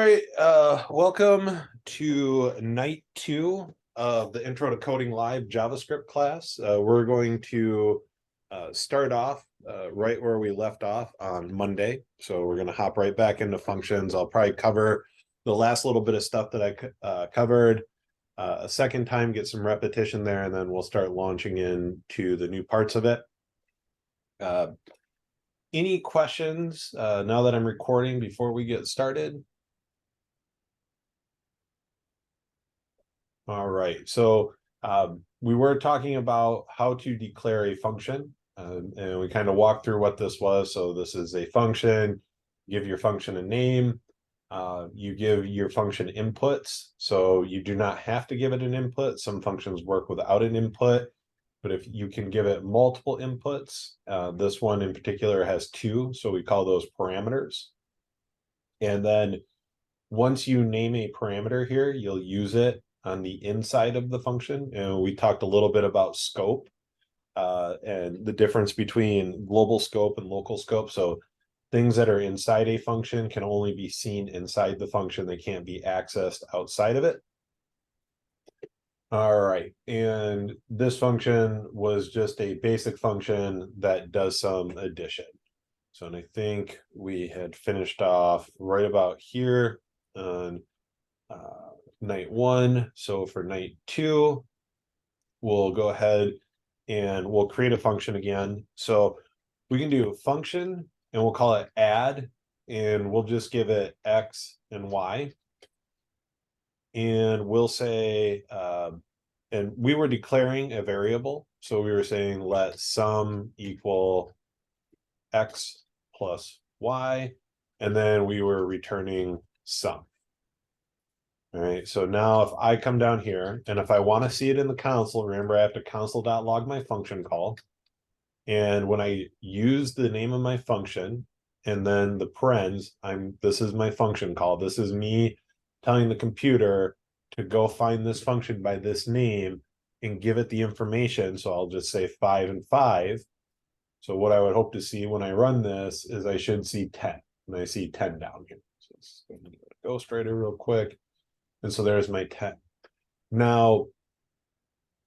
right, welcome to night 2 of the Intro to Coding Live JavaScript class. We're going to start off right where we left off on Monday. So we're going to hop right back into functions. I'll probably cover the last little bit of stuff that I covered a second time, get some repetition there, and then we'll start launching into the new parts of it. Any questions now that I'm recording before we get started? All right, so we were talking about how to declare a function, and we kind of walked through what this was. So this is a function, give your function a name, you give your function inputs. So you do not have to give it an input. Some functions work without an input, but if you can give it multiple inputs, this one in particular has 2, so we call those parameters. And then once you name a parameter here, you'll use it on the inside of the function. And we talked a little bit about scope and the difference between global scope and local scope. So things that are inside a function can only be seen inside the function. They can't be accessed outside of it. All right, and this function was just a basic function that does some addition. So, and I think we had finished off right about here on night 1. So for night 2, we'll go ahead and we'll create a function again. So we can do a function and we'll call it add, and we'll just give it X and Y. And we'll say, and we were declaring a variable. So we were saying let sum equal X plus Y, and then we were returning sum. All right, so now if I come down here and if I want to see it in the console, remember I have to console.log my function call. And when I use the name of my function and then the parens, this is my function call. This is me telling the computer to go find this function by this name and give it the information. So I'll just say 5 and 5. So what I would hope to see when I run this is I should see 10, and I see 10 down here. So let's go to Ghostwriter real quick. And so there's my 10. Now,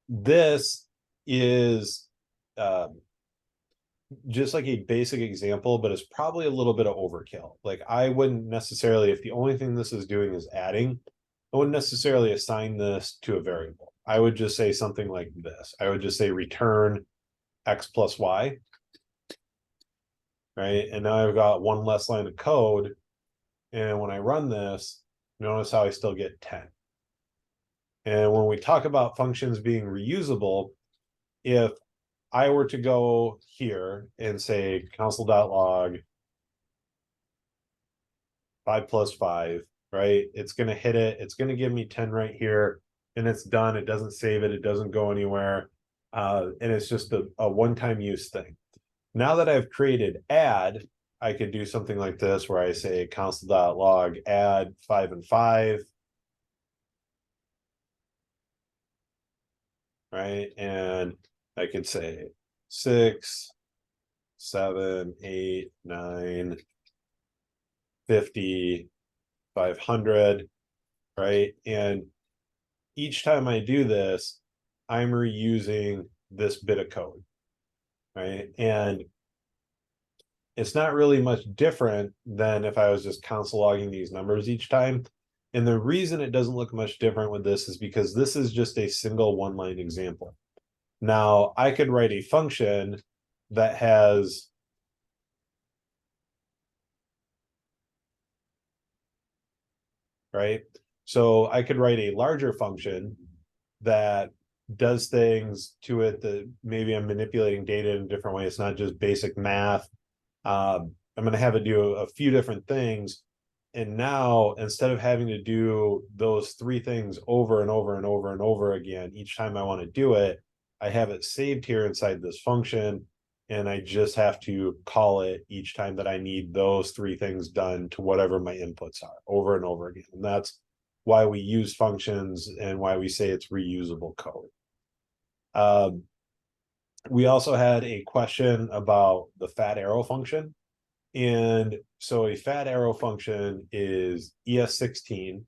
this is just like a basic example, but it's probably a little bit of overkill. Like I wouldn't necessarily, if the only thing this is doing is adding, I wouldn't necessarily assign this to a variable. I would just say something like this. I would just say return X plus Y. Right, and now I've got one less line of code. And when I run this, notice how I still get 10. And when we talk about functions being reusable, if I were to go here and say console.log 5 plus 5, right? It's going to hit it. It's going to give me 10 right here, and it's done. It doesn't save it. It doesn't go anywhere. And it's just a one-time use thing. Now that I've created add, I could do something like this where I say console.log add 5 and 5. Right, and I could say 6, 7, 8, 9, 50, 500, right? And each time I do this, I'm reusing this bit of code, right? And it's not really much different than if I was just console logging these numbers each time. And the reason it doesn't look much different with this is because this is just a single one-line example. Now, I could write a function that has right? So I could write a larger function that does things to it that maybe I'm manipulating data in a different way. It's not just basic math. I'm going to have it do a few different things. And now, instead of having to do those 3 things over and over and over and over again, each time I want to do it, I have it saved here inside this function. And I just have to call it each time that I need those 3 things done to whatever my inputs are over and over again. And that's why we use functions and why we say it's reusable code. We also had a question about the fat arrow function. And so a fat arrow function is ES16.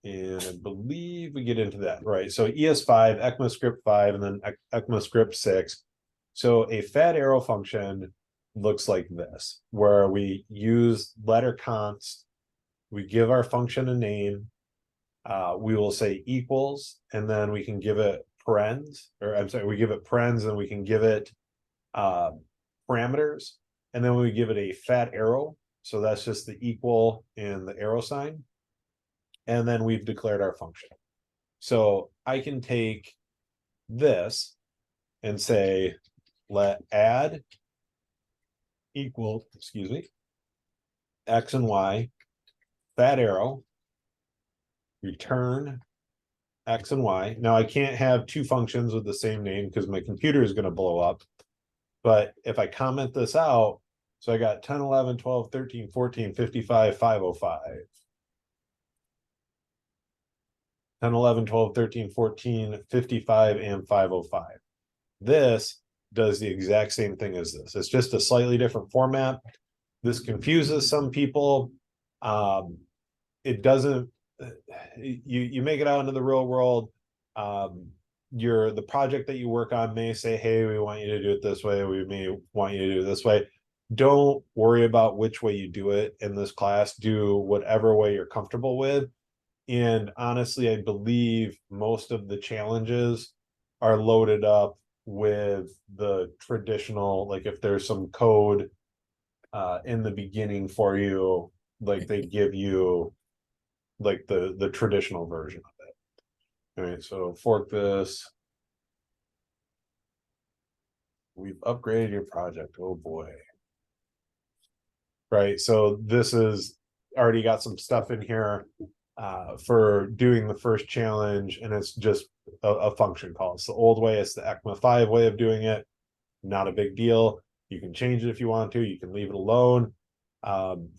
And I believe we get into that, right? So ES5, ECMAScript 5, and then ECMAScript 6. So a fat arrow function looks like this, where we use letter const, we give our function a name, we will say equals, and then we can give it parens, or I'm sorry, we give it parens, and we can give it parameters, and then we give it a fat arrow. So that's just the equal and the arrow sign. And then we've declared our function. So I can take this and say, let add equal, excuse me, X and Y, fat arrow, return X and Y. Now I can't have two functions with the same name because my computer is going to blow up. But if I comment this out, so I got 10, 11, 12, 13, 14, 55, 505. 10, 11, 12, 13, 14, 55, and 505. This does the exact same thing as this. It's just a slightly different format. This confuses some people. It doesn't, you make it out into the real world. The project that you work on may say, hey, we want you to do it this way. We may want you to do it this way. Don't worry about which way you do it in this class. Do whatever way you're comfortable with. And honestly, I believe most of the challenges are loaded up with the traditional, like if there's some code in the beginning for you, like they give you like the traditional version of it. All right, so fork this. We've upgraded your project. Oh boy. Right, so this is already got some stuff in here for doing the first challenge, and it's just a function call. It's the old way, it's the ECMA 5 way of doing it. Not a big deal. You can change it if you want to, you can leave it alone.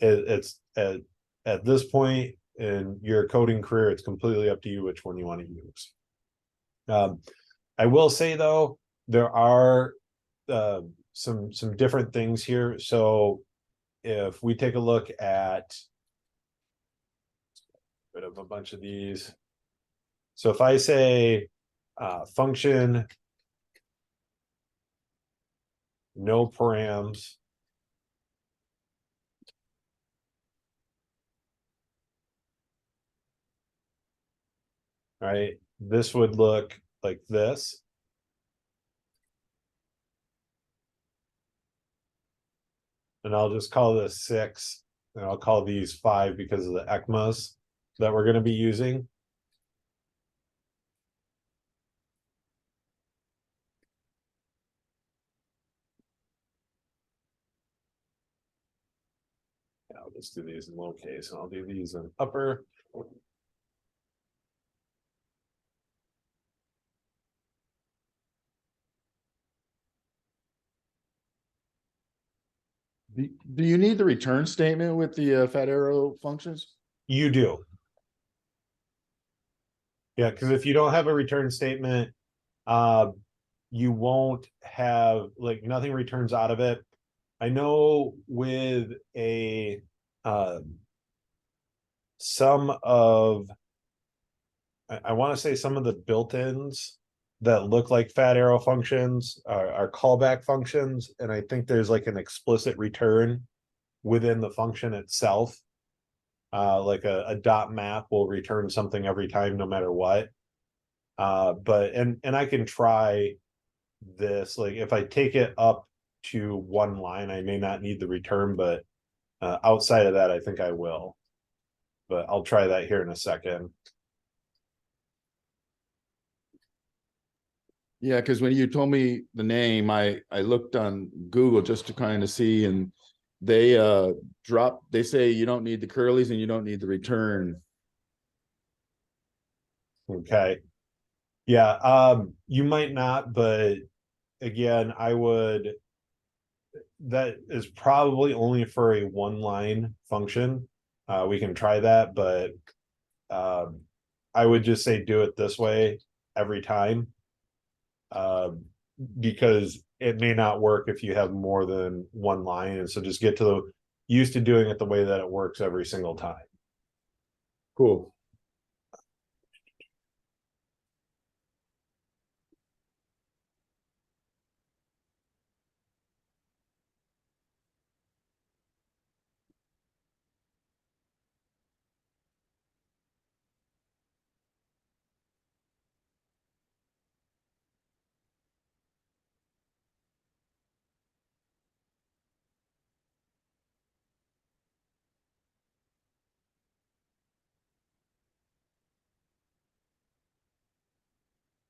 It's at this point in your coding career, it's completely up to you which one you want to use. I will say though, there are some different things here. So if we take a look at rid of a bunch of these. So if I say function no params, right, this would look like this. And I'll just call this 6, and I'll call these 5 because of the ECMAs that we're going to be using. Yeah, I'll just do these in lowercase, and I'll do these in upper. Do you need the return statement with the fat arrow functions? You do. Yeah, because if you don't have a return statement, you won't have, like, nothing returns out of it. I know with a some of, I want to say some of the built-ins that look like fat arrow functions are callback functions, and I think there's like an explicit return within the function itself. Like a dot map will return something every time, no matter what. But I can try this, like if I take it up to one line, I may not need the return, but outside of that, I think I will. But I'll try that here in a second. Yeah, because when you told me the name, I looked on Google just to kind of see, and they they say you don't need the curlies and you don't need the return. Okay. Yeah, you might not, but again, I would, that is probably only for a one line function. We can try that, but I would just say do it this way every time. Because it may not work if you have more than one line. And so just get to the used to doing it the way that it works every single time. Cool.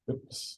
Oops.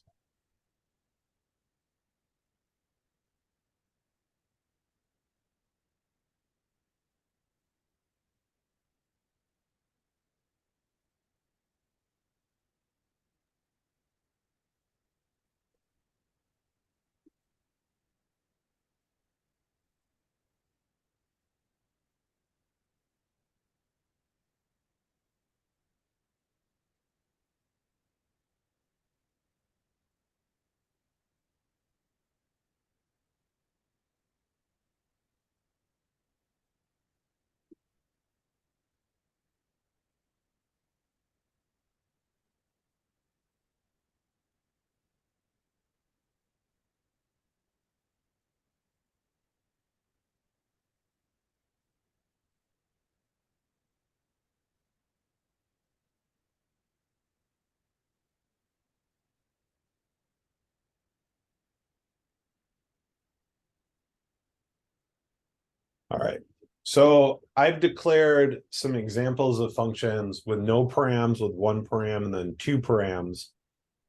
All right. So I've declared some examples of functions with no params, with one param, and then two params,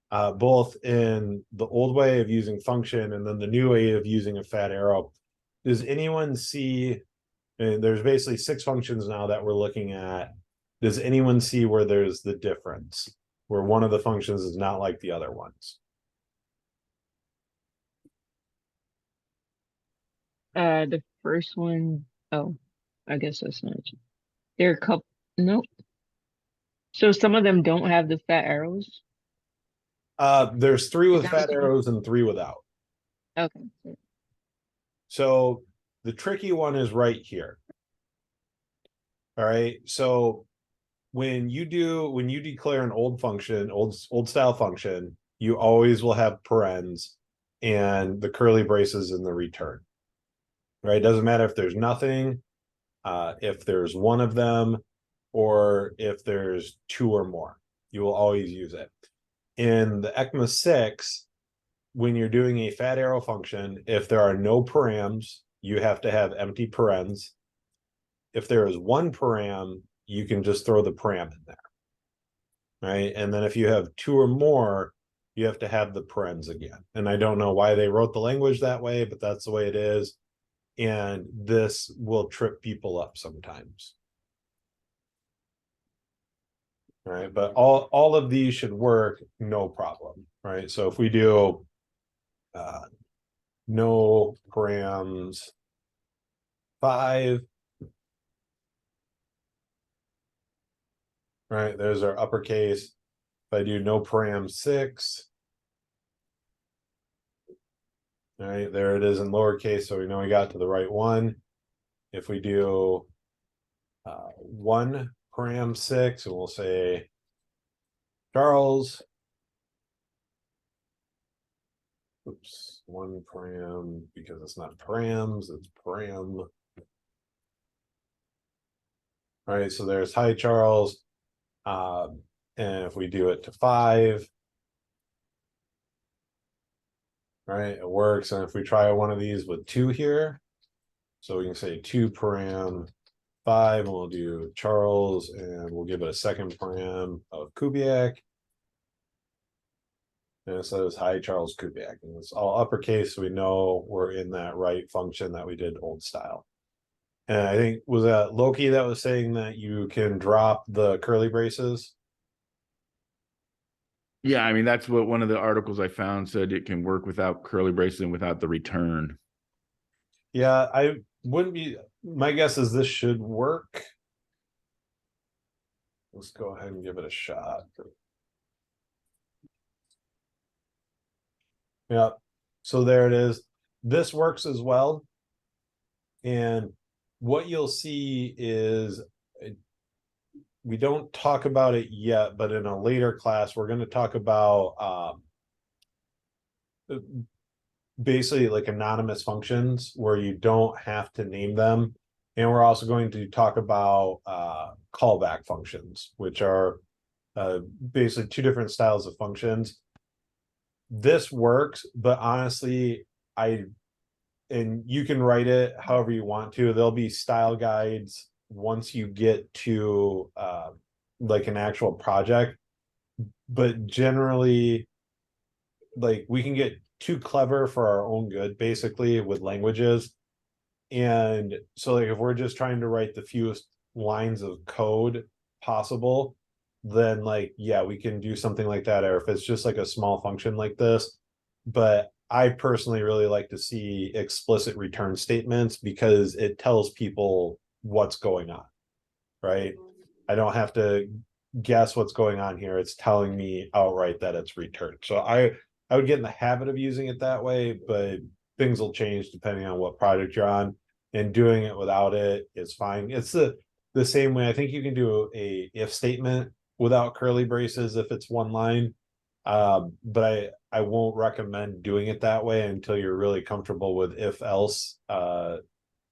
both in the old way of using function and then the new way of using a fat arrow. Does anyone see, and there's basically 6 functions now that we're looking at. Does anyone see where there's the difference, where one of the functions is not like the other ones? The first one, oh, I guess that's not. There are a couple. Nope. So some of them don't have the fat arrows. There's 3 Is with that what fat you mean? arrows and 3 without. Okay. So the tricky one is right here. All right. So when you declare an old function, old style function, you always will have parens and the curly braces in the return. Right? It doesn't matter if there's nothing, if there's one of them, or if there's 2 or more. You will always use it. In the ECMA 6, when you're doing a fat arrow function, if there are no params, you have to have empty parens. If there is one param, you can just throw the param in there. Right. And then if you have 2 or more, you have to have the parens again. And I don't know why they wrote the language that way, but that's the way it is. And this will trip people up sometimes. Right. But all of these should work, no problem. Right. So if we do no params 5, right, there's our uppercase. If I do no param 6, all right, there it is in lowercase, so we know we got to the right one. If we do 1 param 6, and we'll say Charles. Oops, 1 param, because it's not params, it's param. All right, so there's hi Charles. And if we do it to 5, right, it works. And if we try one of these with 2 here, so we can say 2 param 5, and we'll do Charles, and we'll give it a second param of Kubiak. And it says hi Charles Kubiak, and it's all uppercase, so we know we're in that right function that we did old style. And I think, was that Loki that was saying that you can drop the curly braces? Yeah, I mean, that's what one of the articles I found said, it can work without curly braces and without the return. Yeah, I wouldn't be, my guess is this should work. Let's go ahead and give it a shot. Yeah, so there it is. this works as well. And what you'll see is we don't talk about it yet, but in a later class, we're going to talk about basically like anonymous functions where you don't have to name them. And we're also going to talk about callback functions, which are basically two different styles of functions. This works, but honestly, and you can write it however you want to. There'll be style guides once you get to like an actual project. But generally, like we can get too clever for our own good, basically, with languages. And so like if we're just trying to write the fewest lines of code possible, then like, yeah, we can do something like that. Or if it's just like a small function like this. But I personally really like to see explicit return statements because it tells people what's going on, right? I don't have to guess what's going on here. It's telling me outright that it's returned. So I would get in the habit of using it that way, but things will change depending on what project you're on. And doing it without it is fine. It's the same way. I think you can do a if statement without curly braces if it's one line. But I won't recommend doing it that way until you're really comfortable with if else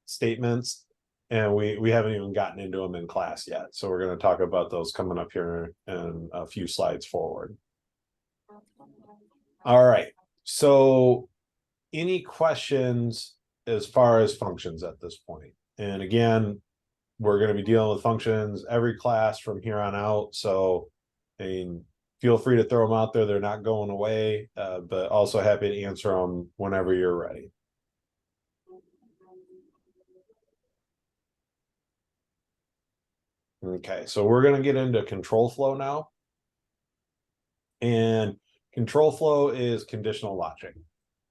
statements. And we haven't even gotten into them in class yet. So we're going to talk about those coming up here in a few slides forward. All right. So any questions as far as functions at this point? And again, we're going to be dealing with functions every class from here on out. So, I mean, feel free to throw them out there. They're not going away, but also happy to answer them whenever you're ready. Okay, so we're going to get into control flow now. And control flow is conditional logic.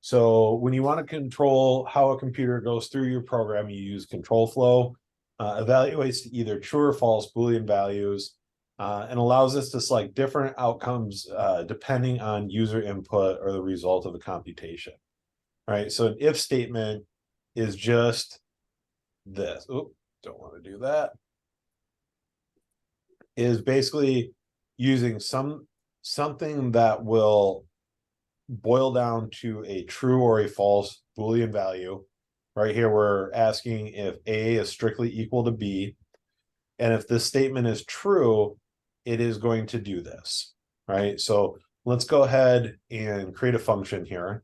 So when you want to control how a computer goes through your program, you use control flow, evaluates either true or false Boolean values, and allows us to select different outcomes depending on user input or the result of the computation. Right. So an if statement is just this. Oh, don't want to do that. Is basically using something that will boil down to a true or a false Boolean value. Right here, we're asking if A is strictly equal to B. And if this statement is true, it is going to do this. Right. So let's go ahead and create a function here.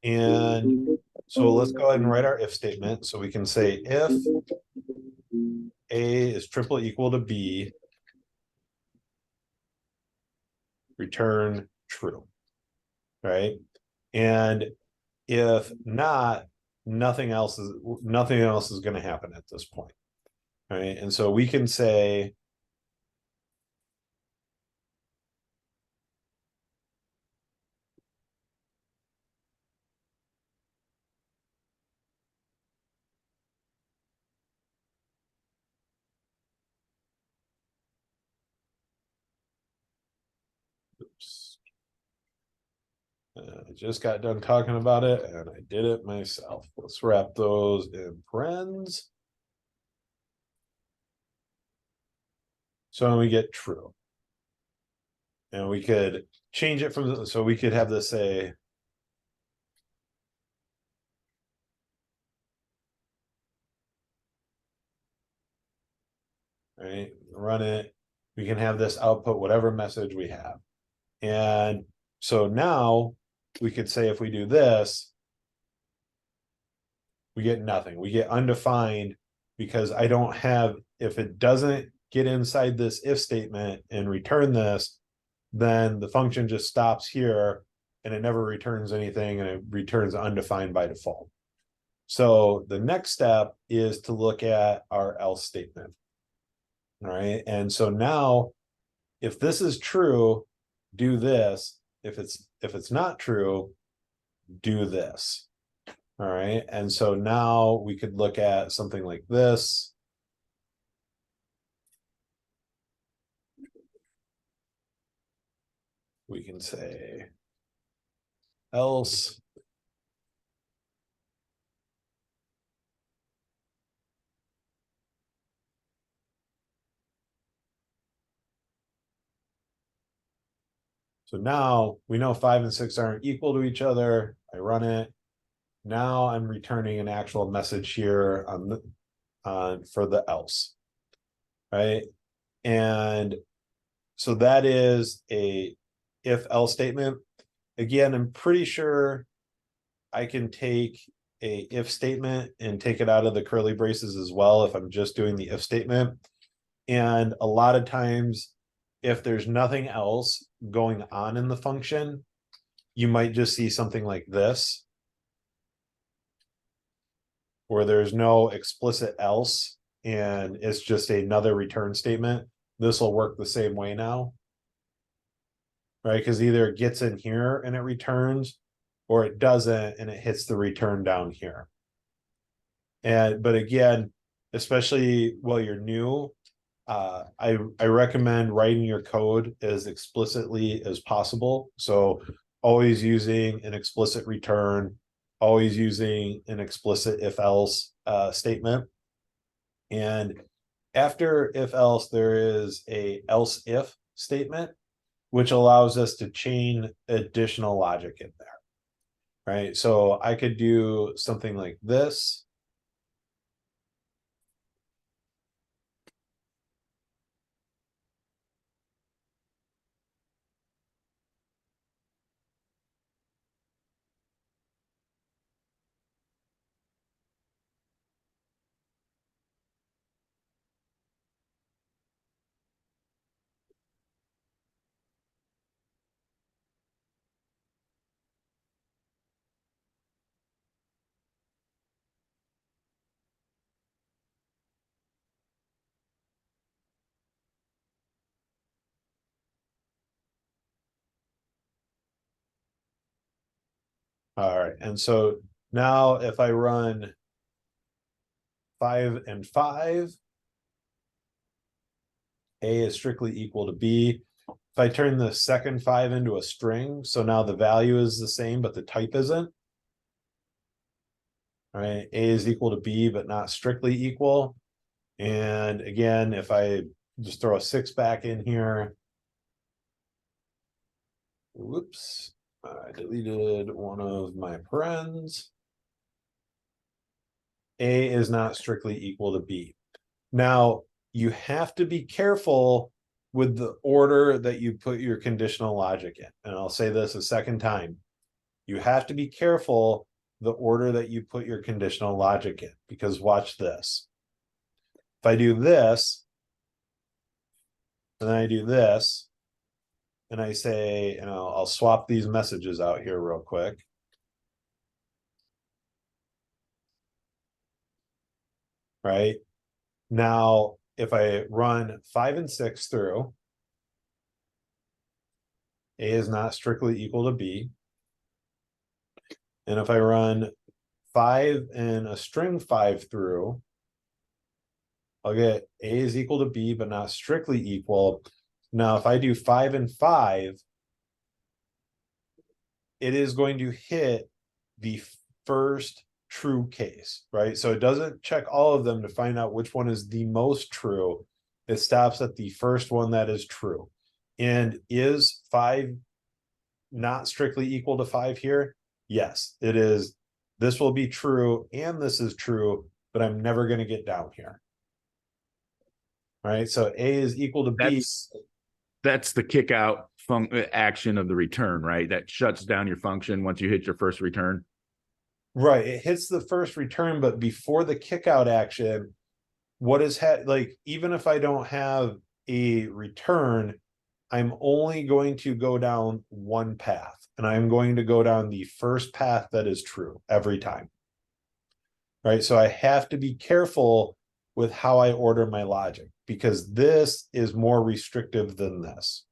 And so let's go ahead and write our if statement. So we can say if A is triple equal to B, return true, right? And if not, nothing else is going to happen at this point, right? And so we can say oops. I just got done talking about it and I did it myself. Let's wrap those in parens. So we get true. And we could change it from, so we could have this say, right, run it. We can have this output whatever message we have. And so now we could say if we do this, we get nothing. We get undefined because I don't have, if it doesn't get inside this if statement and return this, then the function just stops here and it never returns anything and it returns undefined by default. So the next step is to look at our else statement. All right. And so now if this is true, do this. if it's not true, do this. All right, and so now we could look at something like this. We can say else. So now we know 5 and 6 aren't equal to each other. I run it. Now I'm returning an actual message here on the for the else, right? And so that is a if else statement. Again, I'm pretty sure I can take a if statement and take it out of the curly braces as well if I'm just doing the if statement. And a lot of times, if there's nothing else going on in the function, you might just see something like this, where there's no explicit else and it's just another return statement. This will work the same way now, right? Because either it gets in here and it returns, or it doesn't and it hits the return down here. But again, especially while you're new, I recommend writing your code as explicitly as possible. So always using an explicit return, always using an explicit if else statement. And after if else, there is a else if statement, which allows us to chain additional logic in there, right? So I could do something like this. All right, and so now if I run 5 and 5, A is strictly equal to B. If I turn the second 5 into a string, so now the value is the same, but the type isn't. All right, A is equal to B, but not strictly equal. And again, if I just throw a 6 back in here, whoops, I deleted one of my parens. A is not strictly equal to B. Now, you have to be careful with the order that you put your conditional logic in. And I'll say this a second time. You have to be careful the order that you put your conditional logic in, because watch this. If I do this, and then I do this, and I say, and I'll swap these messages out here real quick. Right? Now, if I run 5 and 6 through, A is not strictly equal to B. And if I run 5 and a string 5 through, I'll get A is equal to B, but not strictly equal. Now, if I do 5 and 5, it is going to hit the first true case, right? So it doesn't check all of them to find out which one is the most true. It stops at the first one that is true. And is 5 not strictly equal to 5 here? Yes, it is. This will be true and this is true, but I'm never going to get down here. Right, so A is equal to B. That's the kick out action of the return, right? That shuts down your function once you hit your first return. Right, it hits the first return, but before the kick out action, what is like, even if I don't have a return, I'm only going to go down one path, and I'm going to go down the first path that is true every time. Right, so I have to be careful with how I order my logic, because this is more restrictive than this.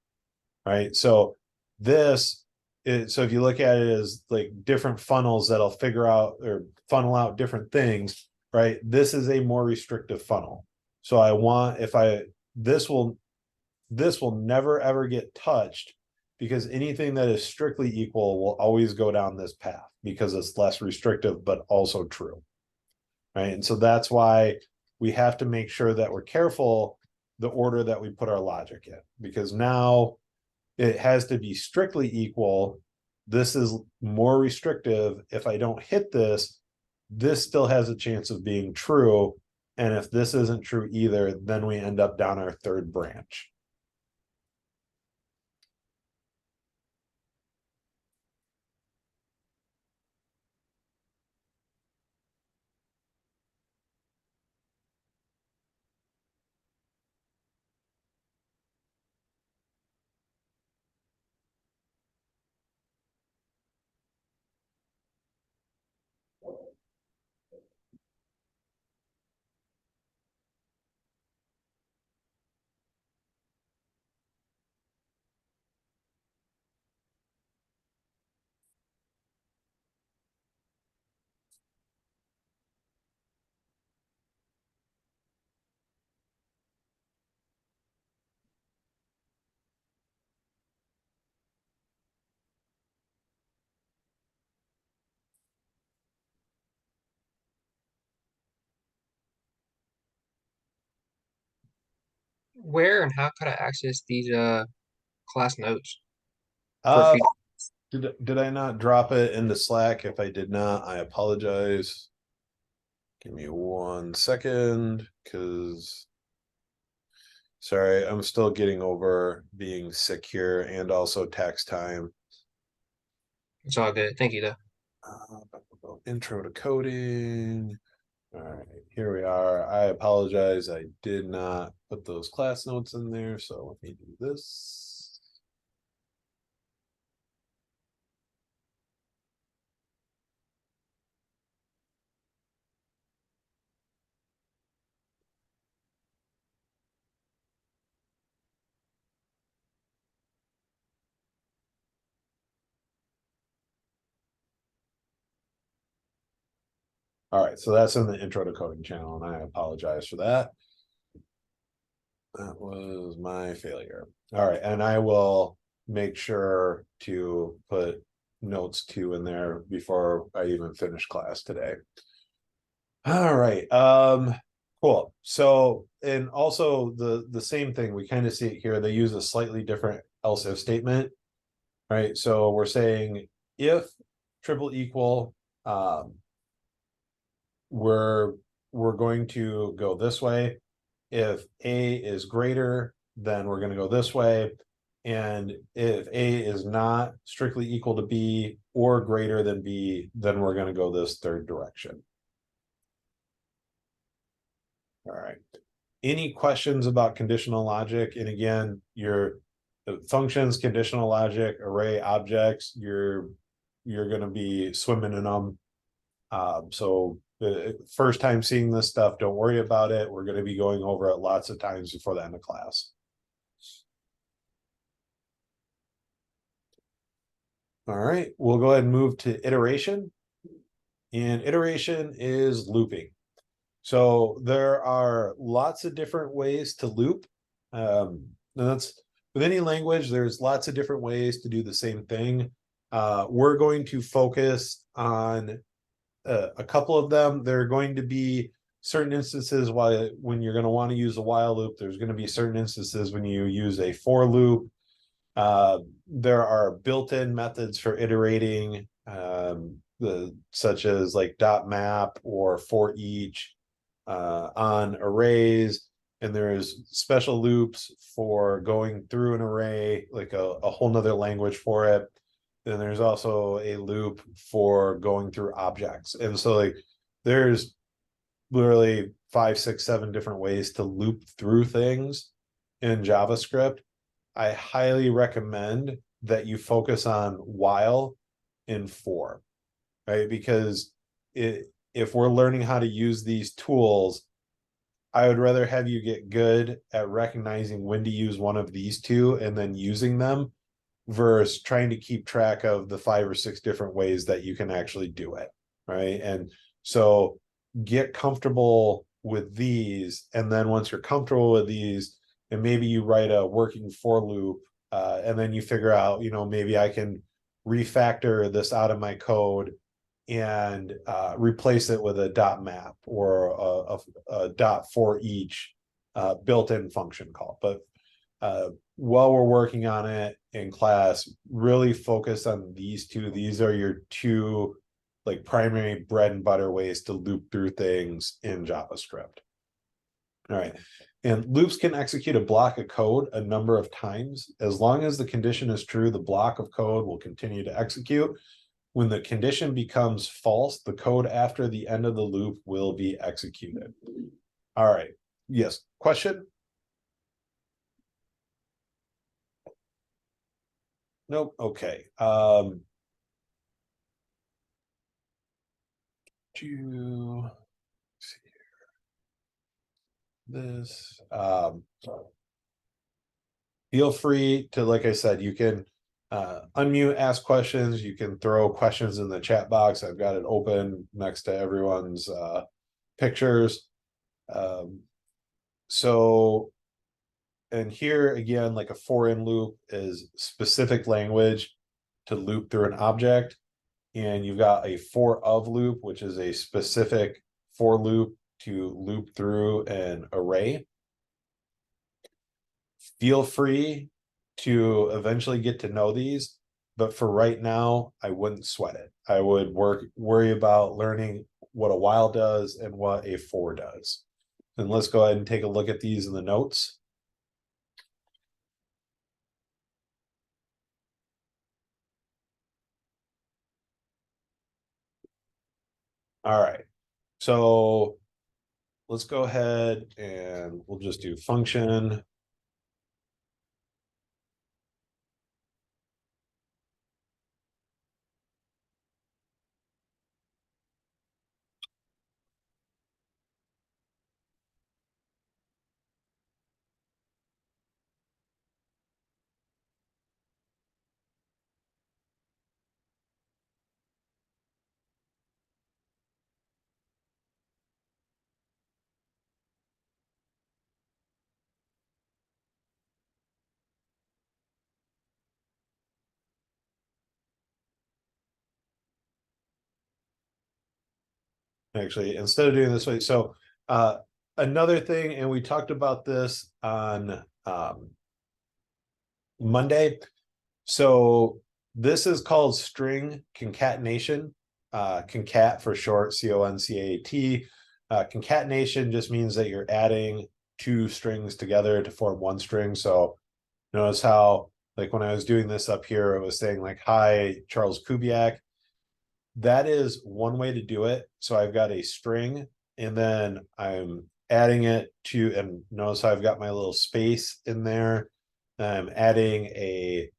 Right, so this so if you look at it as like different funnels that'll figure out or funnel out different things, right? This is a more restrictive funnel. So I want, this will never ever get touched, because anything that is strictly equal will always go down this path because it's less restrictive, but also true. Right. And so that's why we have to make sure that we're careful the order that we put our logic in, because now it has to be strictly equal. This is more restrictive. If I don't hit this, this still has a chance of being true. And if this isn't true either, then we end up down our third branch. Where and how could I access these class notes for Uh, future? did I not drop it into Slack? If I did not, I apologize. Give me 1 second, because sorry, I'm still getting over being sick here and also tax time. It's all good. Thank you, though. Intro to coding. All right, here we are. I apologize. I did not put those class notes in there, so let me do this. All right, so that's in the intro to coding channel, and I apologize for that. That was my failure. All right, and I will make sure to put notes 2 in there before I even finish class today. All right, cool. So, and also the same thing, we kind of see it here. They use a slightly different else if statement, right? So we're saying if triple equal, we're going to go this way. If A is greater, then we're going to go this way. And if A is not strictly equal to B or greater than B, then we're going to go this third direction. All right. Any questions about conditional logic? And again, your functions, conditional logic, array, objects, you're going to be swimming in them. So the first time seeing this stuff, don't worry about it. We're going to be going over it lots of times before the end of class. All right, we'll go ahead and move to iteration. And iteration is looping. So there are lots of different ways to loop. And that's with any language, there's lots of different ways to do the same thing. We're going to focus on a couple of them. There are going to be certain instances when you're going to want to use a while loop. There's going to be certain instances when you use a for loop. There are built-in methods for iterating, such as like .map or for each on arrays. And there's special loops for going through an array, like a whole nother language for it. Then there's also a loop for going through objects. And so like there's literally 5, 6, 7 different ways to loop through things in JavaScript. I highly recommend that you focus on while and for, right? Because if we're learning how to use these tools, I would rather have you get good at recognizing when to use one of these two and then using them, versus trying to keep track of the 5 or 6 different ways that you can actually do it, right? And so get comfortable with these, and then once you're comfortable with these, and maybe you write a working for loop, and then you figure out, maybe I can refactor this out of my code and replace it with a dot map or a dot for each built-in function call. But while we're working on it in class, really focus on these two. These are your two like primary bread and butter ways to loop through things in JavaScript. All right. And loops can execute a block of code a number of times. As long as the condition is true, the block of code will continue to execute. When the condition becomes false, the code after the end of the loop will be executed. All right. Yes. Question? Nope. Okay. To see here. This feel free to, like I said, you can unmute, ask questions, you can throw questions in the chat box. I've got it open next to everyone's pictures. So, and here again, like a for in loop is specific language to loop through an object. And you've got a for of loop, which is a specific for loop to loop through an array. Feel free to eventually get to know these, but for right now, I wouldn't sweat it. I would worry about learning what a while does and what a for does. And let's go ahead and take a look at these in the notes. All right, so let's go ahead and we'll just do function. Actually, instead of doing this way, so another thing, and we talked about this on Monday. So this is called string concatenation, concat for short, CONCAT. Concatenation just means that you're adding 2 strings together to form 1 string. So notice how, like when I was doing this up here, it was saying like, hi, Charles Kubiak. That is one way to do it. So I've got a string and then I'm adding it to, and notice how I've got my little space in there. I'm adding a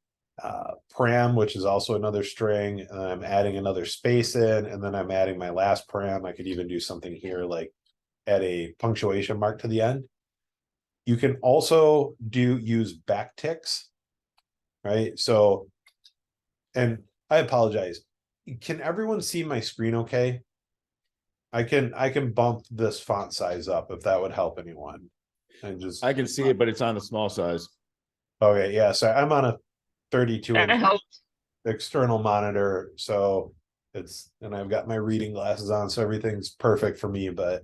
param, which is also another string, and I'm adding another space in, and then I'm adding my last param. I could even do something here like add a punctuation mark to the end. You can also use backticks, right? So, and I apologize. Can everyone see my screen okay? I can bump this font size up if that would help anyone. And just I can see it, but it's on the small size. okay, yeah. So I'm on a 32 That inch helps. external monitor, so and I've got my reading glasses on, so everything's perfect for me. But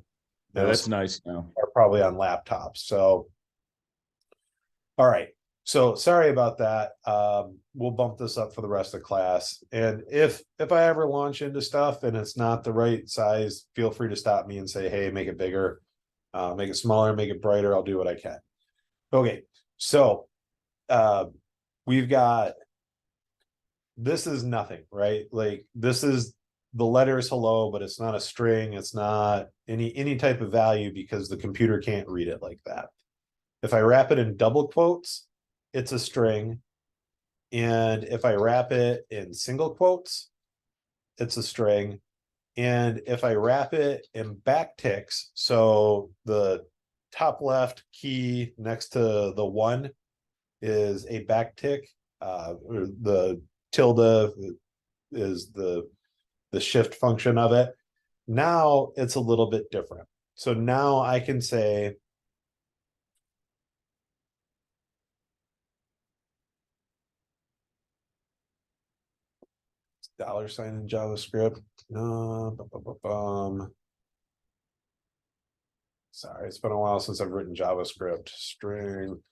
Yeah, that's nice now. are probably on laptops. So, all right. So sorry about that. We'll bump this up for the rest of class. And if I ever launch into stuff and it's not the right size, feel free to stop me and say, hey, make it bigger, make it smaller, make it brighter. I'll do what I can. Okay. So we've got, this is nothing, right? Like this is the letter is hello, but it's not a string. It's not any type of value because the computer can't read it like that. If I wrap it in double quotes, it's a string. And if I wrap it in single quotes, it's a string. And if I wrap it in backticks, so the top left key next to the 1 is a backtick. or the tilde is the shift function of it. Now it's a little bit different. So now I can say $sign in JavaScript. Sorry, it's been a while since I've written JavaScript. String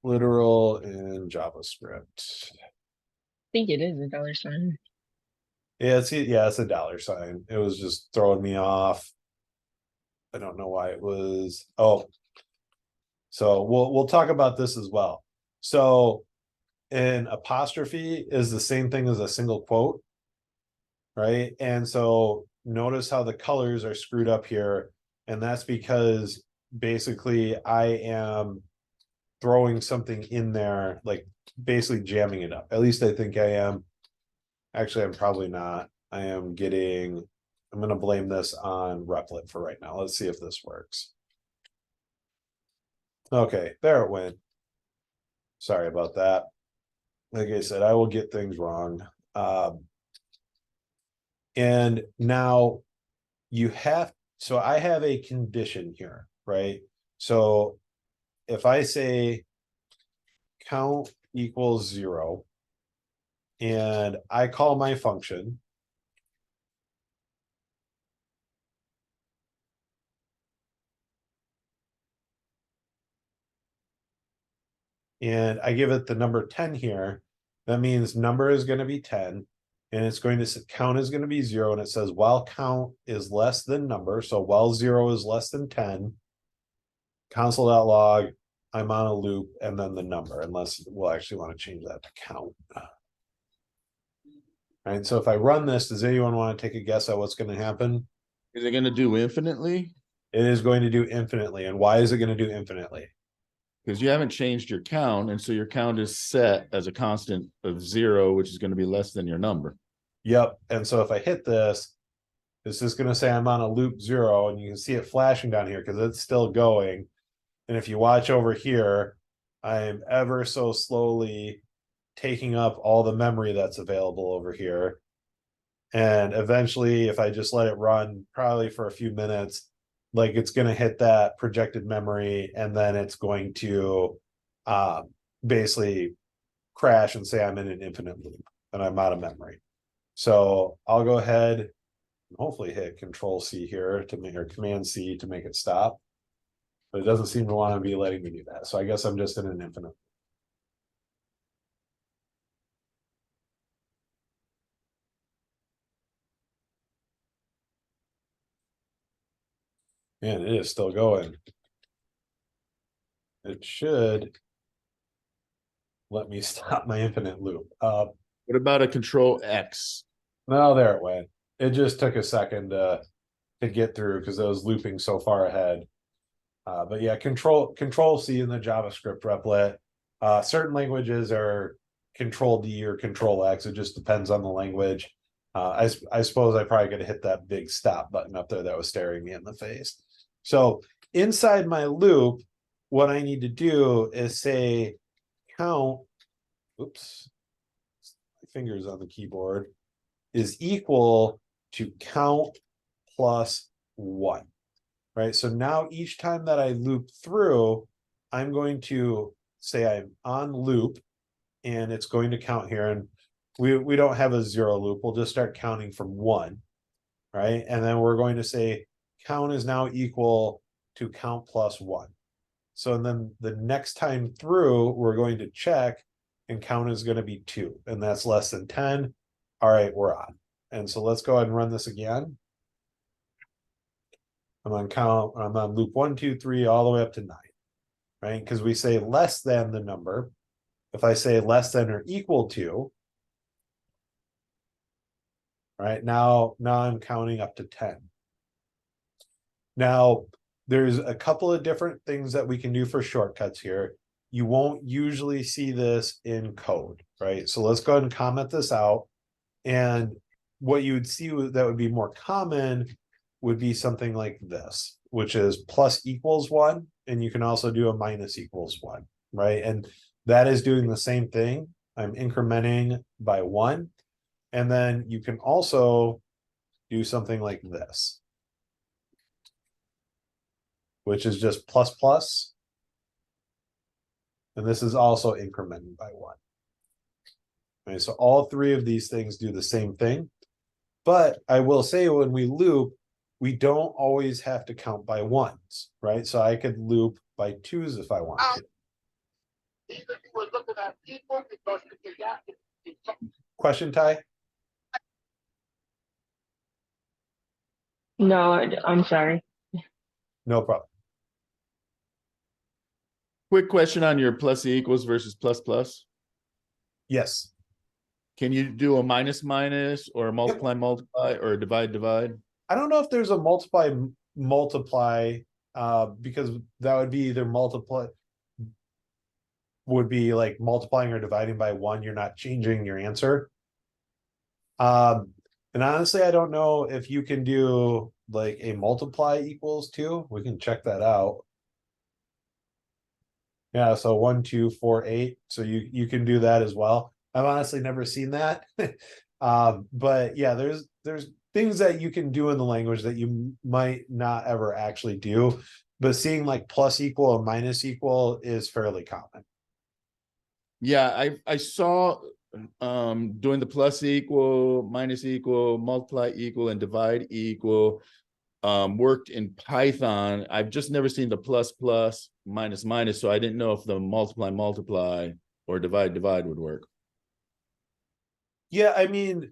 literal in JavaScript. I think it is a $sign. Yeah, it's a $sign. It was just throwing me off. I don't know why it was. Oh, so we'll talk about this as well. So an apostrophe is the same thing as a single quote, right? And so notice how the colors are screwed up here, and that's because basically I am throwing something in there, like basically jamming it up. At least I think I am. Actually, I'm probably not. I'm going to blame this on Replit for right now. Let's see if this works. Okay, there it went. Sorry about that. Like I said, I will get things wrong. And now so I have a condition here, right? So if I say count equals 0, and I call my function, and I give it the number 10 here, that means number is going to be 10, and it's going to count is going to be 0, and it says while count is less than number, so while 0 is less than 10, console.log, I'm on a loop, and then the number, unless we'll actually want to change that to count. All right, so if I run this, does anyone want to take a guess at what's going to happen? Is it going to do infinitely? It is going to do infinitely. And why is it going to do infinitely? Because you haven't changed your count, and so your count is set as a constant of 0, which is going to be less than your number. Yep. And so if I hit this, it's just going to say I'm on a loop 0, and you can see it flashing down here because it's still going. And if you watch over here, I am ever so slowly taking up all the memory that's available over here. And eventually, if I just let it run probably for a few minutes, like it's going to hit that projected memory, and then it's going to basically crash and say I'm in an infinite loop and I'm out of memory. So I'll go ahead and hopefully hit Control C here to make, or Command C to make it stop. But it doesn't seem to want to be letting me do that. So I guess I'm just in an infinite. Man, it is still going. It should let me stop my infinite loop. What about a Control X? No, there it went. It just took a second to get through because I was looping so far ahead. But yeah, Control C in the JavaScript replit. Certain languages are Control D or Control X. It just depends on the language. I suppose I probably could have hit that big stop button up there that was staring me in the face. So inside my loop, what I need to do is say count. Oops, my fingers on the keyboard is equal to count plus 1. Right. So now each time that I loop through, I'm going to say I'm on loop, and it's going to count here. And we don't have a 0 loop. We'll just start counting from 1. Right. And then we're going to say count is now equal to count plus 1. So then the next time through, we're going to check, and count is going to be 2, and that's less than 10. All right, we're on. And so let's go ahead and run this again. I'm on loop 1, 2, 3, all the way up to 9, right? Because we say less than the number. If I say less than or equal to, right, now I'm counting up to 10. Now, there's a couple of different things that we can do for shortcuts here. You won't usually see this in code, right? So let's go ahead and comment this out. And what you would see that would be more common would be something like this, which is plus equals 1, and you can also do a minus equals 1, right? And that is doing the same thing, I'm incrementing by 1. And then you can also do something like this, which is just plus plus. And this is also incrementing by 1. Okay, so all 3 of these things do the same thing. But I will say when we loop, we don't always have to count by 1s, right? So I could loop by 2s if I want to. Question, Ty? No, I'm sorry. No problem. Quick question on your plus equals versus plus plus. Yes. Can you do a minus minus or a multiply multiply or a divide divide? I don't know if there's a multiply because that would be either would be like multiplying or dividing by 1. You're not changing your answer. And honestly, I don't know if you can do like a multiply equals 2. We can check that out. Yeah, so 1, 2, 4, 8. So you can do that as well. I've honestly never seen that. But yeah, there's things that you can do in the language that you might not ever actually do. But seeing like plus equal and minus equal is fairly common. Yeah, I saw doing the plus equal, minus equal, multiply equal, and divide equal worked in Python. I've just never seen the plus plus minus minus, so I didn't know if the multiply multiply or divide divide would work. Yeah, I mean,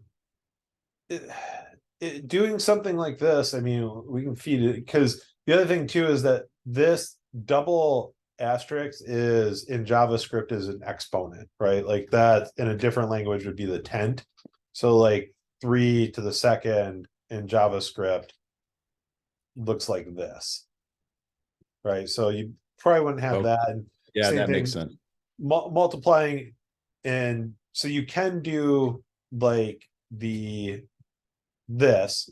doing something like this, I mean, we can feed it because the other thing too is that this double asterisk is in JavaScript is an exponent, right? Like that in a different language would be the 10th. So like 3 to the second in JavaScript looks like this, right? So you probably wouldn't have Okay. that. And Yeah, same that thing, makes sense. multiplying, and so you can do like this,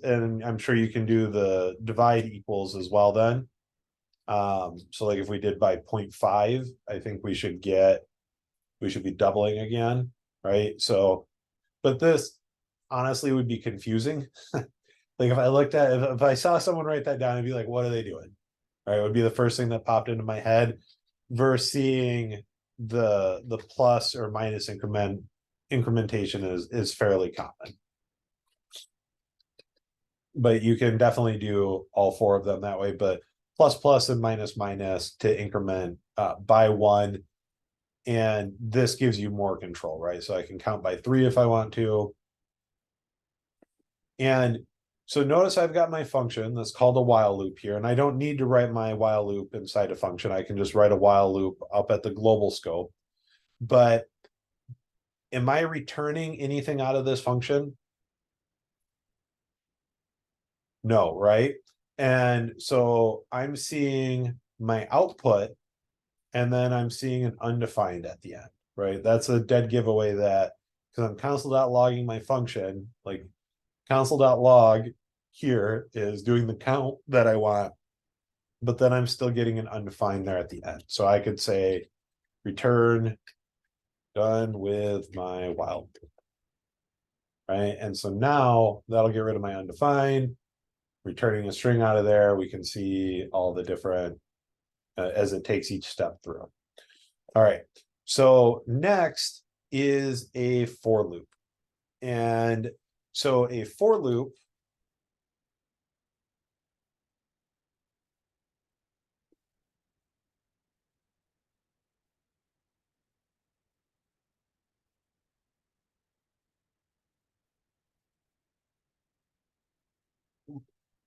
and I'm sure you can do the divide equals as well then. So like if we did by 0.5, I think we should be doubling again, right? So, but this honestly would be confusing. Like if I looked at, if I saw someone write that down, I'd be like, what are they doing? Right, it would be the first thing that popped into my head versus seeing the plus or minus incrementation is fairly common. But you can definitely do all 4 of them that way, but plus plus and minus minus to increment by 1. And this gives you more control, right? So I can count by 3 if I want to. And so notice I've got my function that's called a while loop here, and I don't need to write my while loop inside a function. I can just write a while loop up at the global scope. But am I returning anything out of this function? No, right? And so I'm seeing my output, and then I'm seeing an undefined at the end, right? That's a dead giveaway that because I'm console.logging my function, like console.log here is doing the count that I want, but then I'm still getting an undefined there at the end. So I could say return done with my while loop, right? And so now that'll get rid of my undefined. Returning a string out of there, we can see all the different as it takes each step through. All right, so next is a for loop. And so a for loop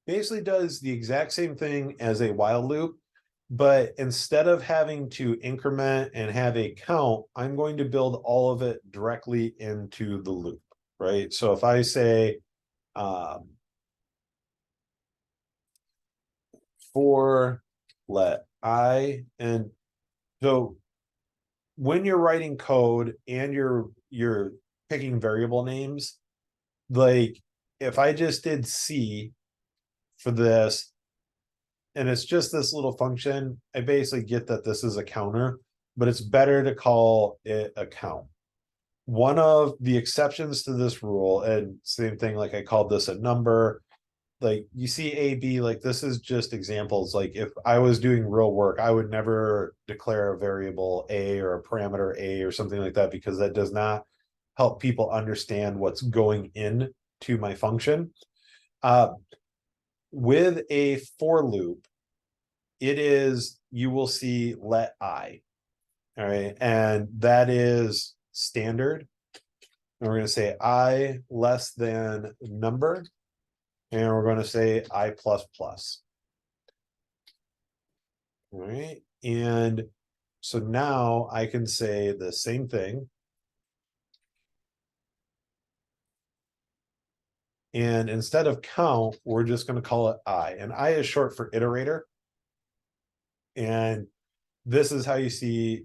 basically does the exact same thing as a while loop, but instead of having to increment and have a count, I'm going to build all of it directly into the loop, right? So if I say for let I, and so when you're writing code and you're picking variable names, like if I just did C for this, and it's just this little function, I basically get that this is a counter, but it's better to call it a count. one of the exceptions to this rule, and same thing, like I called this a number, like you see A, B, like this is just examples. Like if I was doing real work, I would never declare a variable A or a parameter A or something like that, because that does not help people understand what's going in to my function. With a for loop, it is, you will see let I. All right, and that is standard. And we're going to say I less than number, and we're going to say I plus plus. All right, and so now I can say the same thing. And instead of count, we're just going to call it I, and I is short for iterator. And this is how you see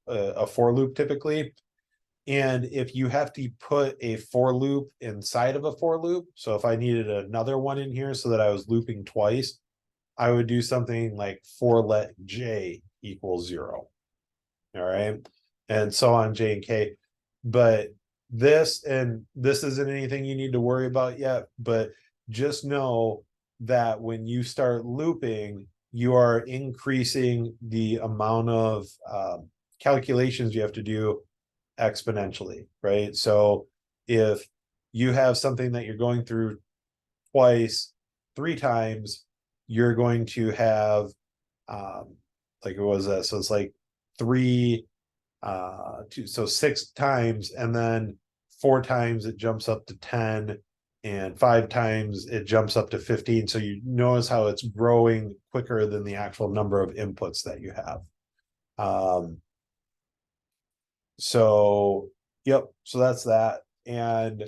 a for loop typically. And if you have to put a for loop inside of a for loop, so if I needed another one in here so that I was looping twice, I would do something like for let j equals 0. All right, and so on, j and k. But this isn't anything you need to worry about yet, but just know that when you start looping, you are increasing the amount of calculations you have to do exponentially, right? So if you have something that you're going through twice, 3 times, you're going to have like it was so it's like 3 2, so 6 times, and then 4 times it jumps up to 10, and 5 times it jumps up to 15. So you notice how it's growing quicker than the actual number of inputs that you have. So yep, so that's that. And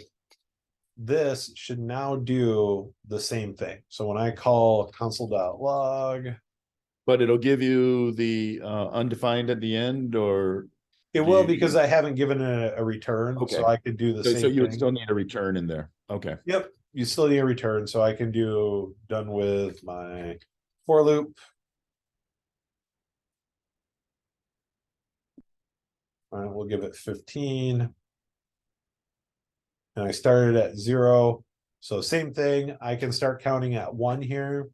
this should now do the same thing. So when I call console.log, But it'll give you the undefined at the end, or it do will, you- because I haven't given a return. Okay. So I could do the so same you would thing. still need a return in there. Okay. Yep, you still need a return, so I can do done with my for loop. All right, we'll give it 15. And I started at 0. So same thing, I can start counting at 1 here.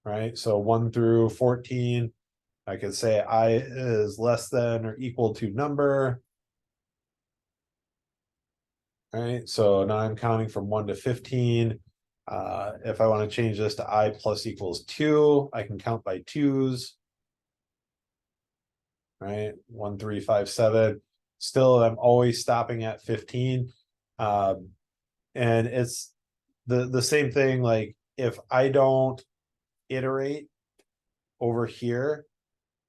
Right, so 1 through 14. I could say I is less than or equal to number. Right, so now I'm counting from 1 to 15. If I want to change this to I plus equals 2, I can count by 2s. Right, 1, 3, 5, 7. Still, I'm always stopping at 15. And it's the same thing. Like if I don't iterate over here,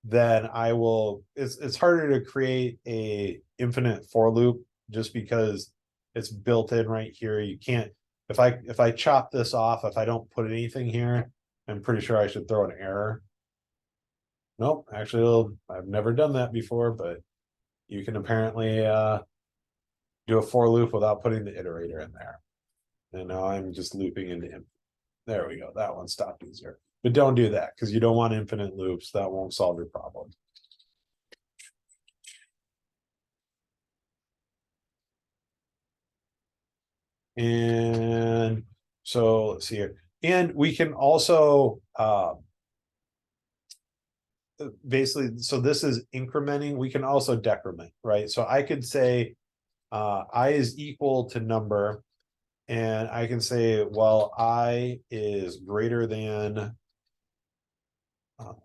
then I will, it's harder to create a infinite for loop just because it's built in right here. You can't, if I chop this off, if I don't put anything here, I'm pretty sure I should throw an error. Nope, actually, I've never done that before, but you can apparently do a for loop without putting the iterator in there. And now I'm just looping into him. There we go. That one stopped easier. But don't do that, because you don't want infinite loops. That won't solve your problem. And so let's see here. And we can also basically, so this is incrementing. We can also decrement, right? So I could say I is equal to number, and I can say, well, I is greater than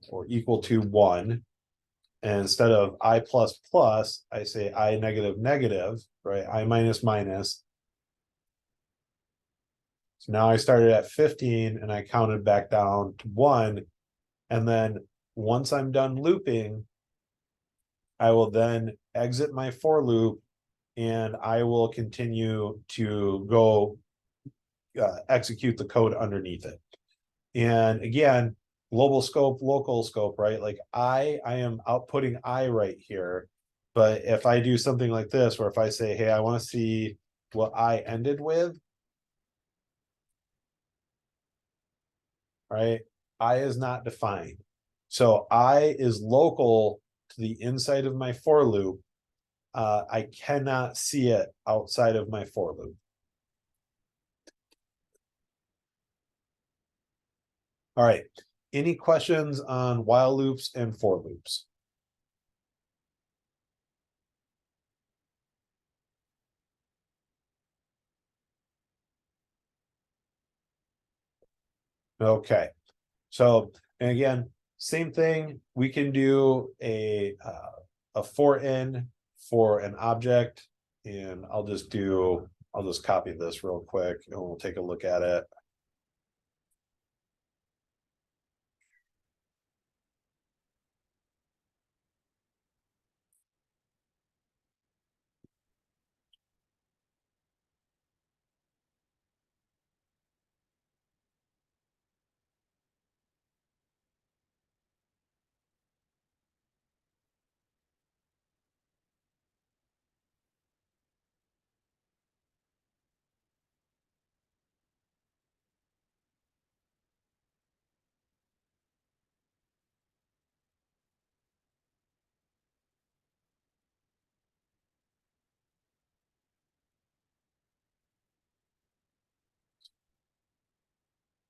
or equal to 1. And instead of I plus plus, I say I negative negative, right? I minus minus. So now I started at 15 and I counted back down to 1. And then once I'm done looping, I will then exit my for loop, and I will continue to go execute the code underneath it. And again, global scope, local scope, right? Like I am outputting I right here. But if I do something like this, where if I say, hey, I want to see what I ended with, right? I is not defined. So I is local to the inside of my for loop. I cannot see it outside of my for loop. All right, any questions on while loops and for loops? Okay, so, and again, same thing, we can do a for in for an object, and I'll just copy this real quick and we'll take a look at it.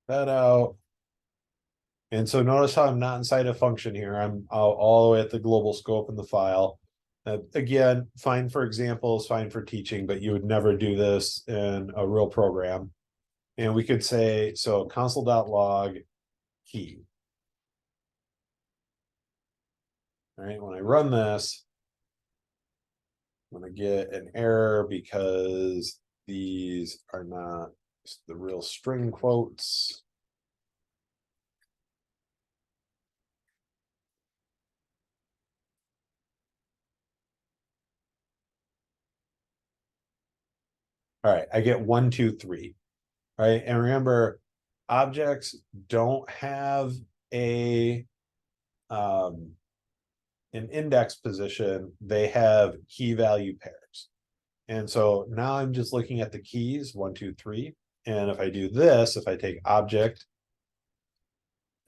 That out. And so notice how I'm not inside a function here. I'm all the way at the global scope in the file. Again, fine for examples, fine for teaching, but you would never do this in a real program. And we could say, so console.log key. All right, when I run this, I'm gonna get an error because these are not the real string quotes. All right, I get 1, 2, 3. All right, and remember, objects don't have a an index position, they have key value pairs. And so now I'm just looking at the keys 1, 2, 3. And if I do this, if I take object,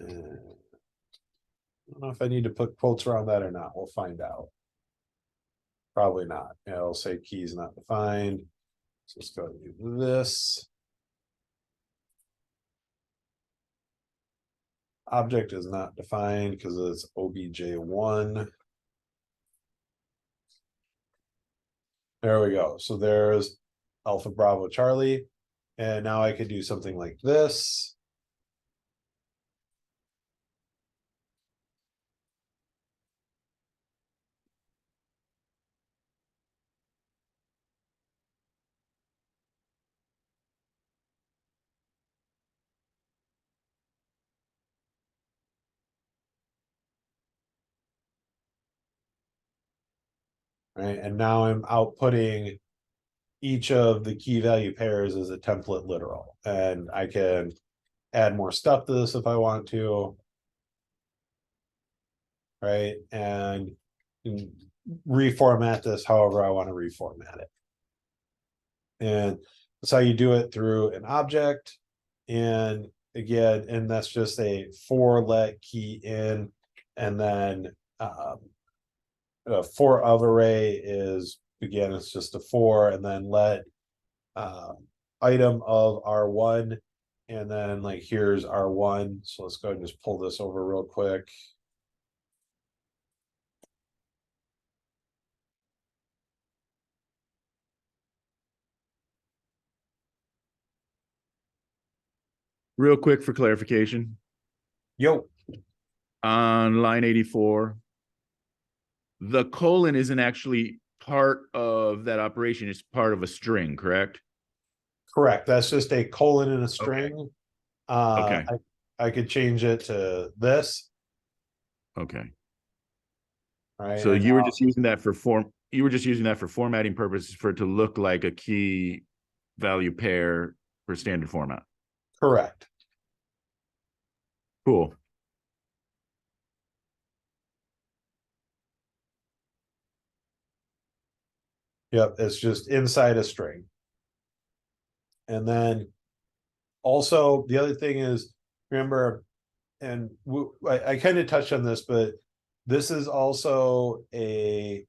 I don't know if I need to put quotes around that or not. We'll find out. Probably not. It'll say keys not defined. So let's go and do this. Object is not defined because it's obj1. There we go. So there's Alpha Bravo Charlie. And now I could do something like this. Right, and now I'm outputting each of the key value pairs as a template literal, and I can add more stuff to this if I want to, right, and reformat this however I want to reformat it. And that's how you do it through an object. And again, and that's just a for let key in, and then for of array is, again, it's just a for, and then let item of R1, and then like here's R1. So let's go ahead and just pull this over real quick. Real quick for clarification, Yo, on line 84, the colon isn't actually part of that operation, it's part of a string, correct? correct. That's just a colon in a string. Okay. I could change it to this. Okay. Right. So and you were now- just using that for formatting purposes for it to look like a key value pair for standard format. correct. Cool. Yep, it's just inside a string. And then also the other thing is, remember, and I kind of touched on this, but this is also a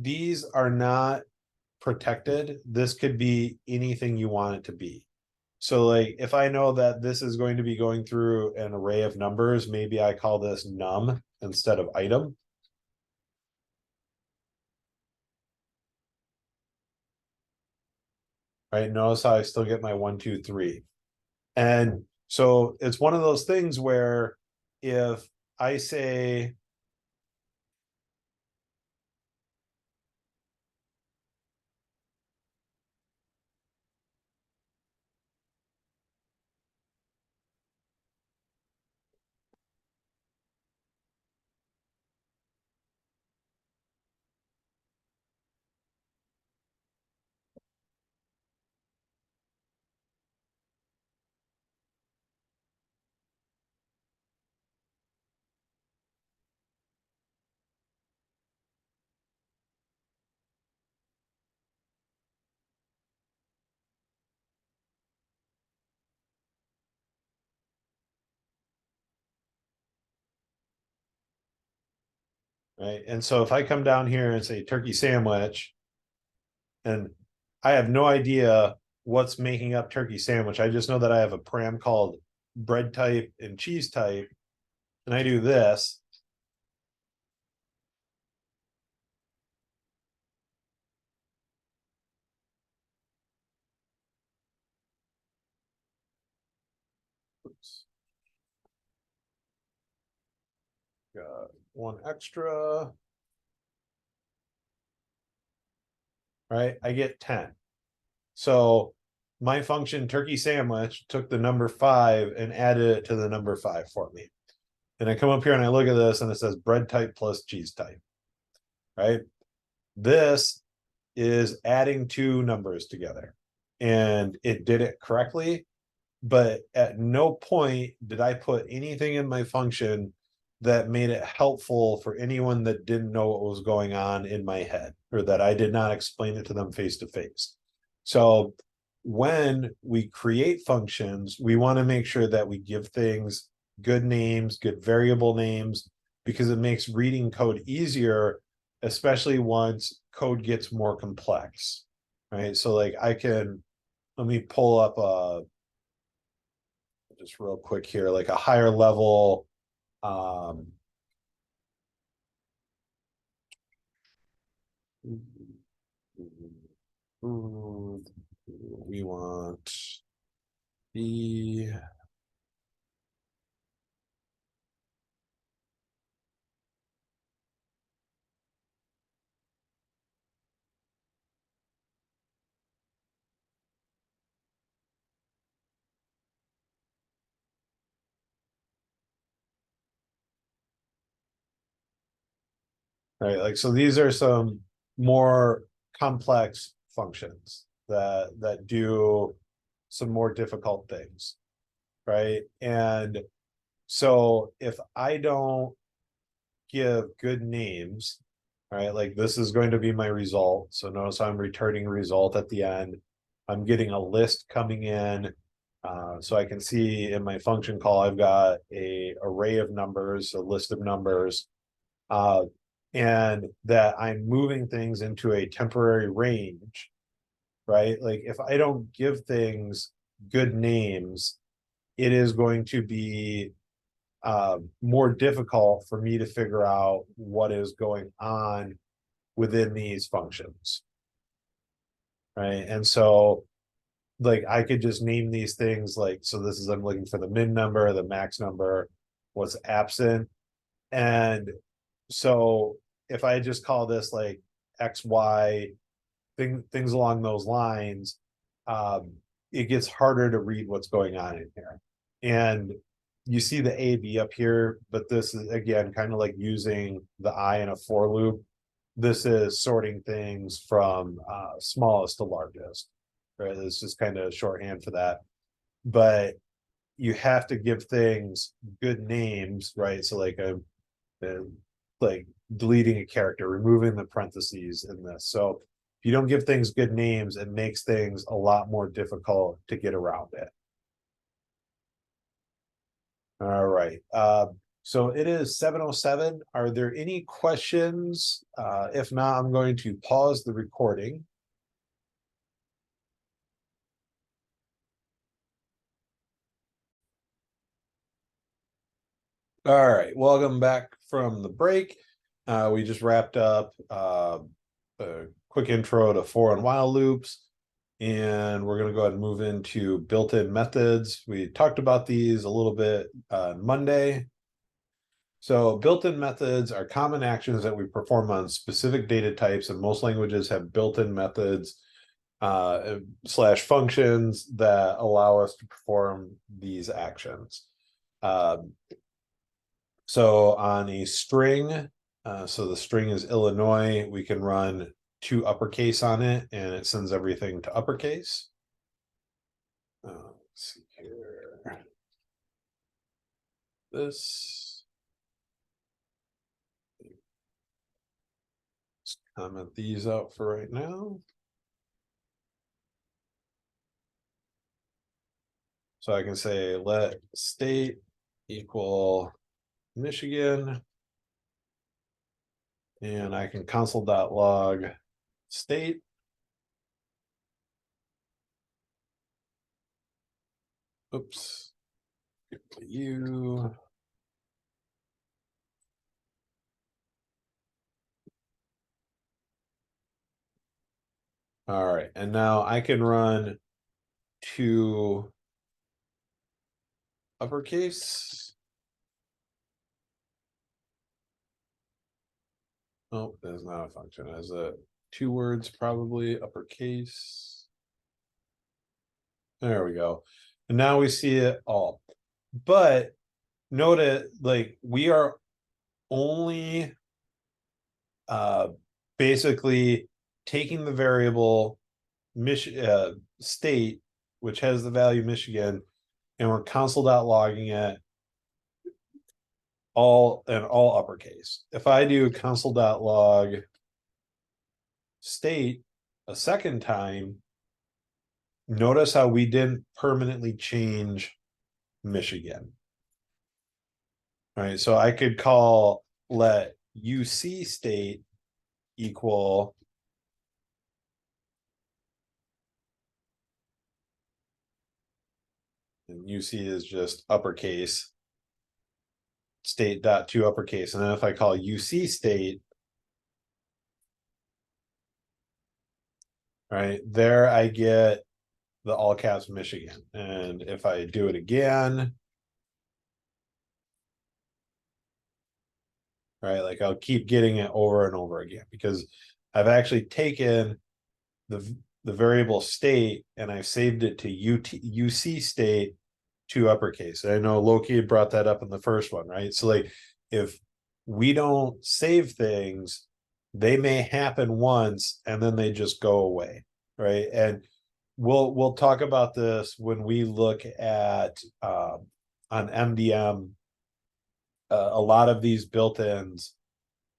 these are not protected. This could be anything you want it to be. So like if I know that this is going to be going through an array of numbers, maybe I call this num instead of item. Right, notice how I still get my 1, 2, 3. And so it's one of those things where if I say, right, and so if I come down here and say turkey sandwich, and I have no idea what's making up turkey sandwich, I just know that I have a param called bread type and cheese type, and I do this. Oops. Got one extra. Right, I get 10. So my function turkey sandwich took the number 5 and added it to the number 5 for me. And I come up here and I look at this and it says bread type plus cheese type. Right, this is adding two numbers together, and it did it correctly, but at no point did I put anything in my function that made it helpful for anyone that didn't know what was going on in my head, or that I did not explain it to them face to face. So when we create functions, we want to make sure that we give things good names, good variable names, because it makes reading code easier, especially once code gets more complex, right? So like let me pull up just real quick here, like a higher level, we want the right, like, so these are some more complex functions that do some more difficult things, right? And so if I don't give good names, right, like this is going to be my result. So notice I'm returning a result at the end. I'm getting a list coming in. So I can see in my function call, I've got a array of numbers, a list of numbers, and that I'm moving things into a temporary range, right? Like if I don't give things good names, it is going to be more difficult for me to figure out what is going on within these functions, right? And so like I could just name these things, like, so this is, I'm looking for the min number, the max number, what's absent. And so if I just call this like XY, things along those lines, it gets harder to read what's going on in here. And you see the A B up here, but this is again kind of like using the I in a for loop. This is sorting things from smallest to largest, right? It's just kind of shorthand for that. But you have to give things good names, right? So like like deleting a character, removing the parentheses in this. So if you don't give things good names, it makes things a lot more difficult to get around it. All right. So it is 7:07. Are there any questions? If not, I'm going to pause the recording. All right, welcome back from the break. We just wrapped up a quick intro to for and while loops, and we're going to go ahead and move into built-in methods. We talked about these a little bit on Monday. So built-in methods are common actions that we perform on specific data types, and most languages have built-in methods slash functions that allow us to perform these actions. So on a string, so the string is Illinois, we can run 2 uppercase on it and it sends everything to uppercase. Let's see here. This. Let's comment these out for right now. So I can say let state equal Michigan. And I can console.log state. Oops. You. All right, and now I can run 2 uppercase. Oh, that's not a function. As a 2 words, probably uppercase. There we go. And now we see it all. But note it, like we are only basically taking the variable state, which has the value Michigan, and we're console.logging it all uppercase. If I do console.log state a second time, notice how we didn't permanently change Michigan. All right, so I could call let UC state equal and UC is just uppercase state dot 2 uppercase, and then if I call UC state, right there I get the all caps Michigan. And if I do it again, right, like I'll keep getting it over and over again because I've actually taken the variable state and I've saved it to UC state 2 uppercase. I know Loki had brought that up in the first one, right? So like if we don't save things, they may happen once and then they just go away, right? And we'll talk about this when we look at on MDM. A lot of these built-ins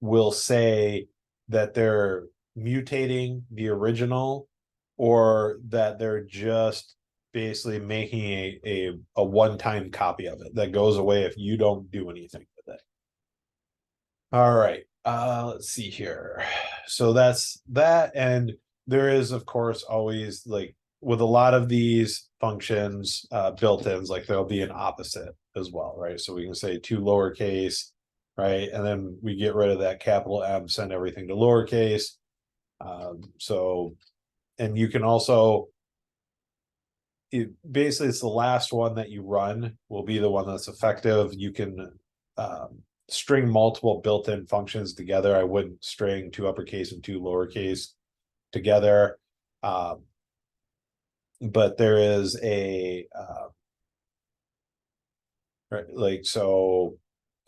will say that they're mutating the original or that they're just basically making a one-time copy of it that goes away if you don't do anything with it. All right, let's see here. So that's that, and there is of course always like with a lot of these functions built-ins, like there'll be an opposite as well, right? So we can say 2 lowercase, right? And then we get rid of that capital M, send everything to lowercase. So, and you can also, basically it's the last one that you run will be the one that's effective. You can string multiple built-in functions together. I wouldn't string 2 uppercase and 2 lowercase together. But there is a right, like, so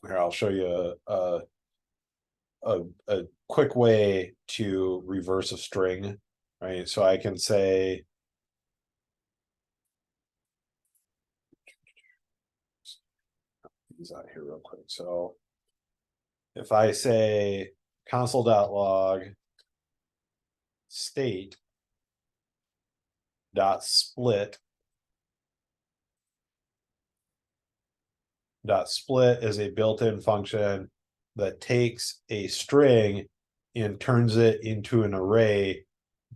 here I'll show you a quick way to reverse a string, right? So I can say these out here real quick. So if I say console.log state dot split dot split is a built-in function that takes a string and turns it into an array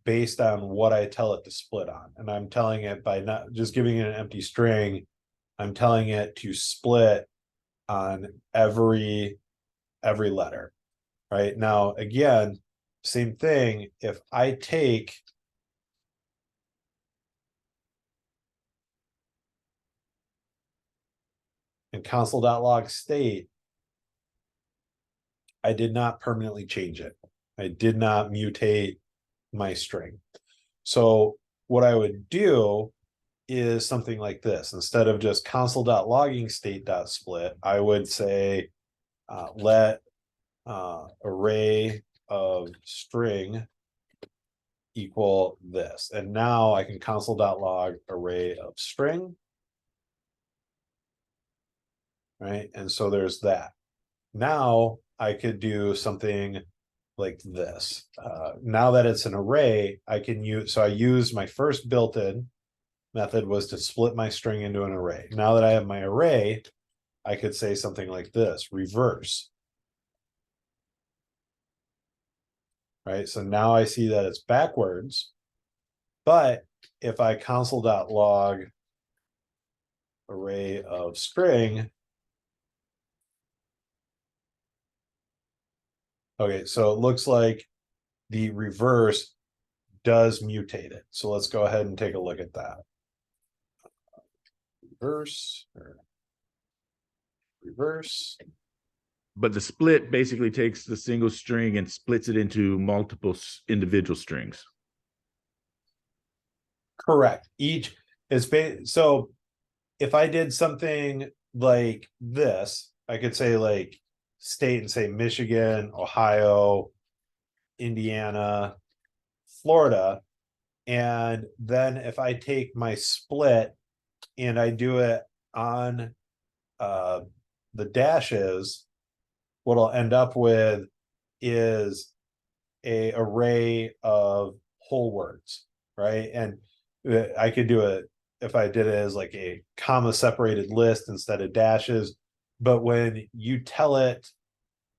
based on what I tell it to split on. And I'm telling it by not just giving it an empty string, I'm telling it to split on every letter. Right now, again, same thing. If I take and console.log state, I did not permanently change it. I did not mutate my string. So what I would do is something like this. Instead of just console.logging state.split, I would say let array of string equal this. And now I can console.log array of string. Right. And so there's that. Now I could do something like this. Now that it's an array, I can use, so I used my first built-in method was to split my string into an array. Now that I have my array, I could say something like this, reverse. Right, so now I see that it's backwards, but if I console.log array of string, okay, so it looks like the reverse does mutate it. So let's go ahead and take a look at that. Reverse. But the split basically takes the single string and splits it into multiple individual strings. Correct. Each is so if I did something like this, I could say like state and say Michigan, Ohio, Indiana, Florida. And then if I take my split and I do it on the dashes, what I'll end up with is a array of whole words, right? And I could do it if I did it as like a comma separated list instead of dashes. But when you tell it,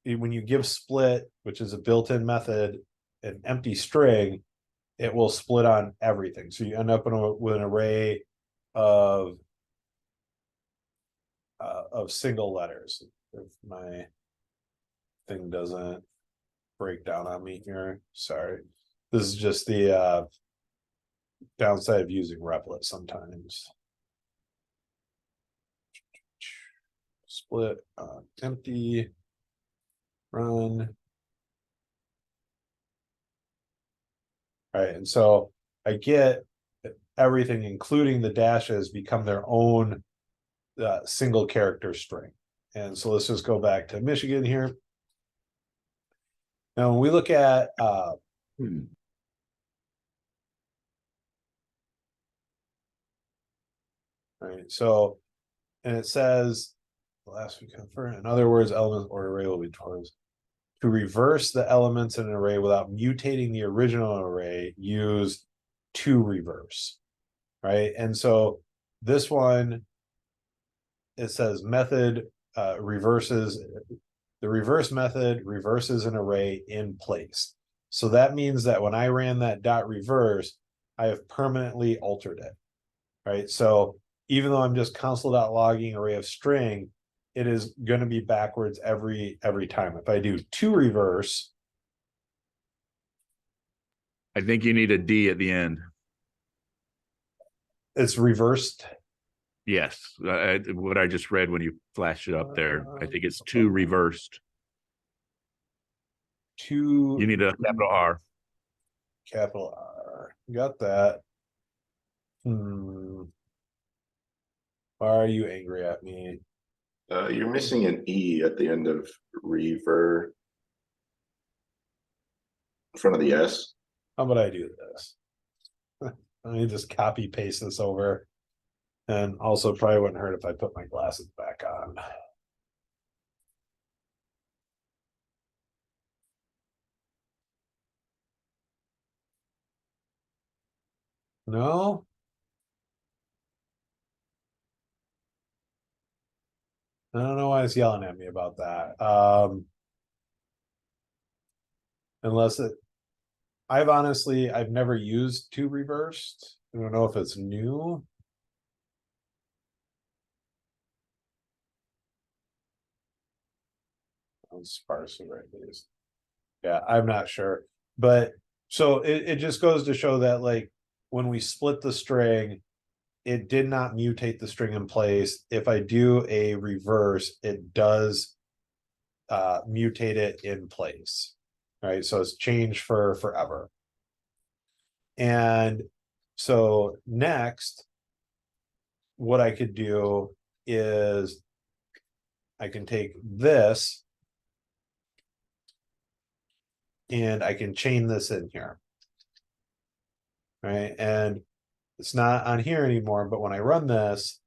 when you give split, which is a built-in method, an empty string, it will split on everything. So you end up with an array of single letters. If my thing doesn't break down on me here, sorry. This is just the downside of using Replit sometimes. Split empty, run. All right, and so I get everything, including the dashes, become their own single character string. And so let's just go back to Michigan here. Now, when we look at right, so, and it says, last we confirm, in other words, element or array will be towards to reverse the elements in an array without mutating the original array, use to reverse, right? And so this one, it says method reverses, the reverse method reverses an array in place. So that means that when I ran that dot reverse, I have permanently altered it, right? So even though I'm just console.logging array of string, it is going to be backwards every time. If I do to reverse, I think you need a D at the end. it's reversed. Yes, what I just read when you flashed it up there. I think it's to reversed. To You need a capital R. Capital R. Got that. Why are you angry at me? You're missing an E at the end of rever in front of the S. How about I do this? Let me just copy paste this over. And also probably wouldn't hurt if I put my glasses back on. No? I don't know why it's yelling at me about that. Unless it, I've never used to reversed. I don't know if it's new. I'll sparse it right these. Yeah, I'm not sure. But so it just goes to show that like when we split the string, it did not mutate the string in place. If I do a reverse, it does mutate it in place. Right. So it's changed for forever. And so next, what I could do is I can take this and I can chain this in here. Right. And it's not on here anymore, but when I run this,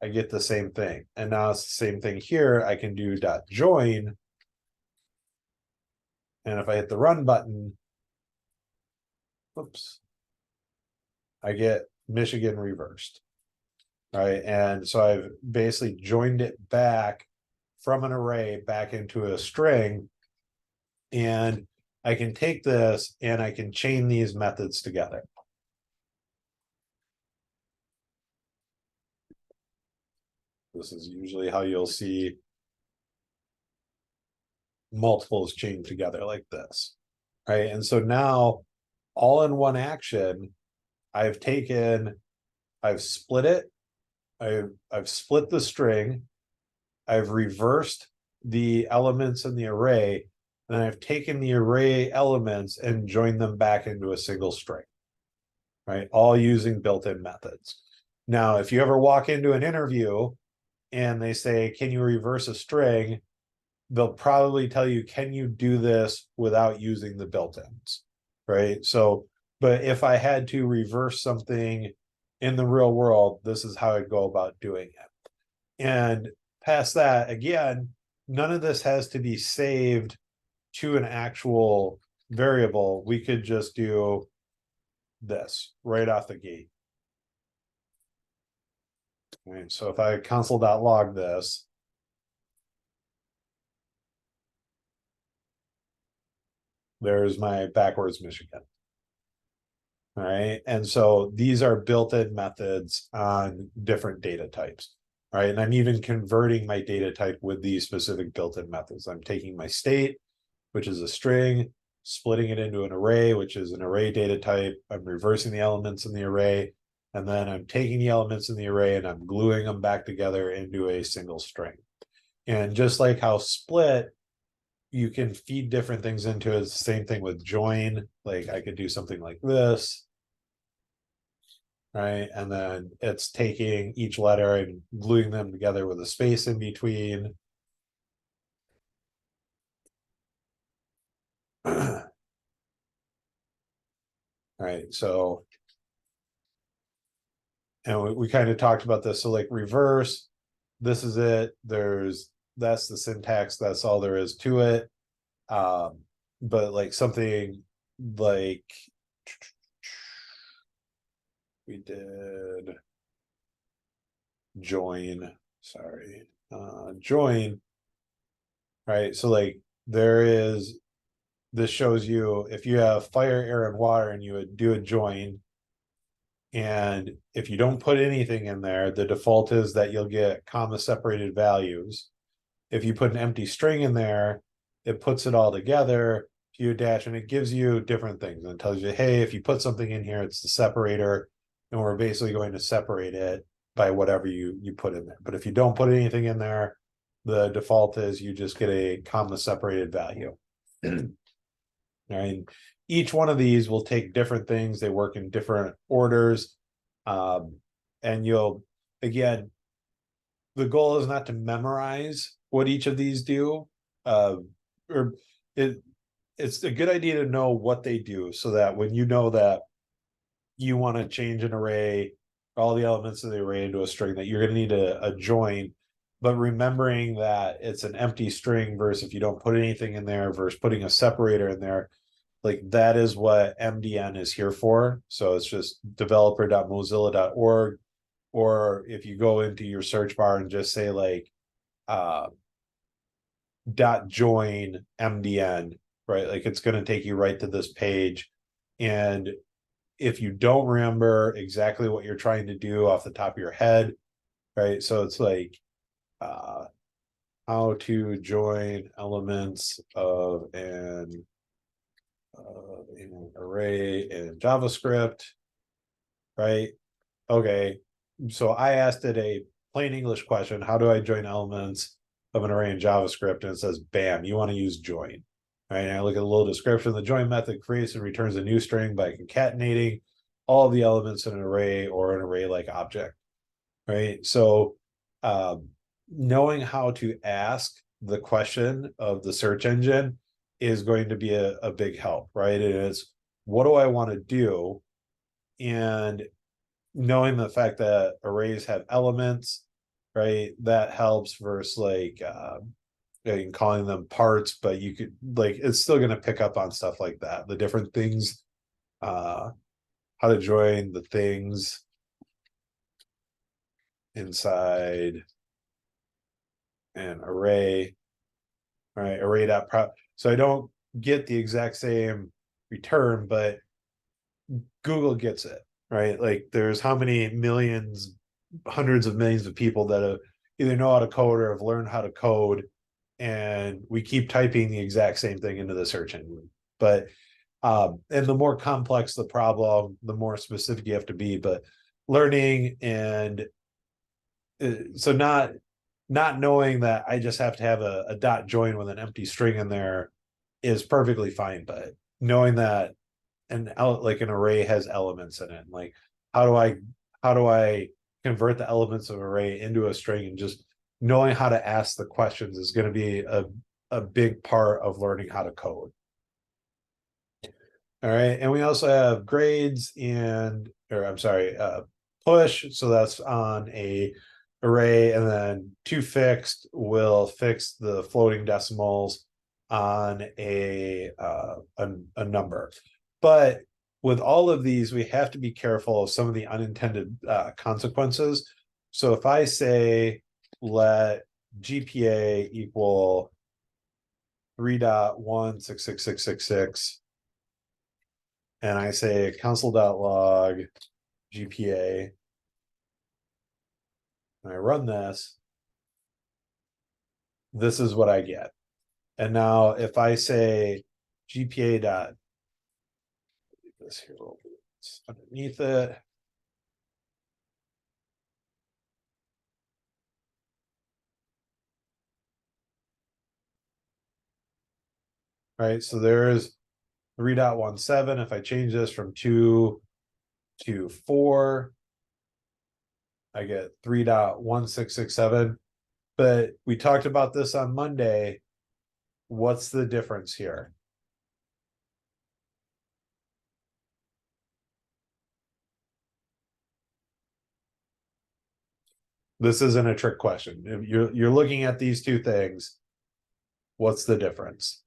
I get the same thing. And now it's the same thing here. I can do dot join. And if I hit the run button, oops, I get Michigan reversed. Right. And so I've basically joined it back from an array back into a string. And I can take this and I can chain these methods together. This is usually how you'll see multiples chained together like this. Right. And so now all in one action, I've split it. I've split the string. I've reversed the elements in the array. And I've taken the array elements and joined them back into a single string. Right. All using built-in methods. Now, if you ever walk into an interview and they say, can you reverse a string? They'll probably tell you, can you do this without using the built-ins? Right. So, but if I had to reverse something in the real world, this is how I'd go about doing it. And past that, again, none of this has to be saved to an actual variable. We could just do this right off the gate. Right, so if I console.log this, there's my backwards Michigan. All right. And so these are built-in methods on different data types. All right. And I'm even converting my data type with these specific built-in methods. I'm taking my state, which is a string, splitting it into an array, which is an array data type. I'm reversing the elements in the array. And then I'm taking the elements in the array and I'm gluing them back together into a single string. And just like how split, you can feed different things into it. It's the same thing with join. Like I could do something like this. Right. And then it's taking each letter and gluing them together with a space in between. All right. So, and we kind of talked about this. So like reverse, this is it. That's the syntax. That's all there is to it. But like something like we did join, sorry, join, right? So like this shows you if you have fire, air, and water and you would do a join, and if you don't put anything in there, the default is that you'll get comma separated values. If you put an empty string in there, it puts it all together, dash, and it gives you different things and tells you, hey, if you put something in here, it's the separator, and we're basically going to separate it by whatever you put in there. But if you don't put anything in there, the default is you just get a comma separated value. Right. Each one of these will take different things. They work in different orders. And you'll, again, the goal is not to memorize what each of these do. It's a good idea to know what they do so that when you know that you want to change an array, all the elements of the array into a string, that you're going to need a join, but remembering that it's an empty string versus if you don't put anything in there versus putting a separator in there, like that is what MDN is here for. So it's just developer.mozilla.org, or if you go into your search bar and just say like dot join MDN, right? Like it's going to take you right to this page. And if you don't remember exactly what you're trying to do off the top of your head, right? So it's like how to join elements of an array in JavaScript, right? Okay, so I asked it a plain English question: how do I join elements of an array in JavaScript? And it says, bam, you want to use join. Right, and I look at a little description. The join method creates and returns a new string by concatenating all the elements in an array or an array-like object. Right, so knowing how to ask the question of the search engine is going to be a big help, right? It is, what do I want to do? And knowing the fact that arrays have elements, right, that helps versus like calling them parts, but you could like, it's still going to pick up on stuff like that, the different things, how to join the things inside an array, right? Array.prop. So I don't get the exact same return, but Google gets it, right? Like there's how many millions, hundreds of millions of people that have either know how to code or have learned how to code, and we keep typing the exact same thing into the search engine. But and the more complex the problem, the more specific you have to be. But learning and so not knowing that I just have to have a dot join with an empty string in there is perfectly fine. But knowing that like an array has elements in it, like how do I convert the elements of an array into a string, and just knowing how to ask the questions is going to be a big part of learning how to code. All right, and we also have grades or I'm sorry, push. So that's on a array, and then toFixed will fix the floating decimals on a number. But with all of these, we have to be careful of some of the unintended consequences. So if I say let GPA equal 3.16666, and I say console.log GPA, and I run this, this is what I get. And now if I say GPA dot, this here underneath it, right? So there is 3.17. If I change this from 2 to 4, I get 3.1667. But we talked about this on Monday. What's the difference here? This isn't a trick question. If you're looking at these two things, what's the difference?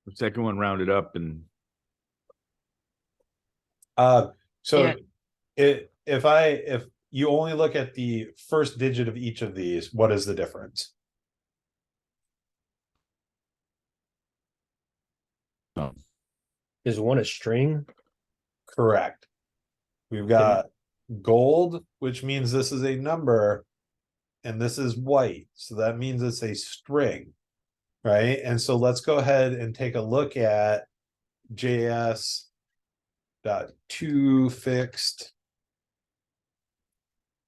The second one rounded up and So if you only look at the first digit of each of these, what is the difference? Is one a string? Correct. We've got gold, which means this is a number, and this is white, so that means it's a string, right? And so let's go ahead and take a look at JS.toFixed.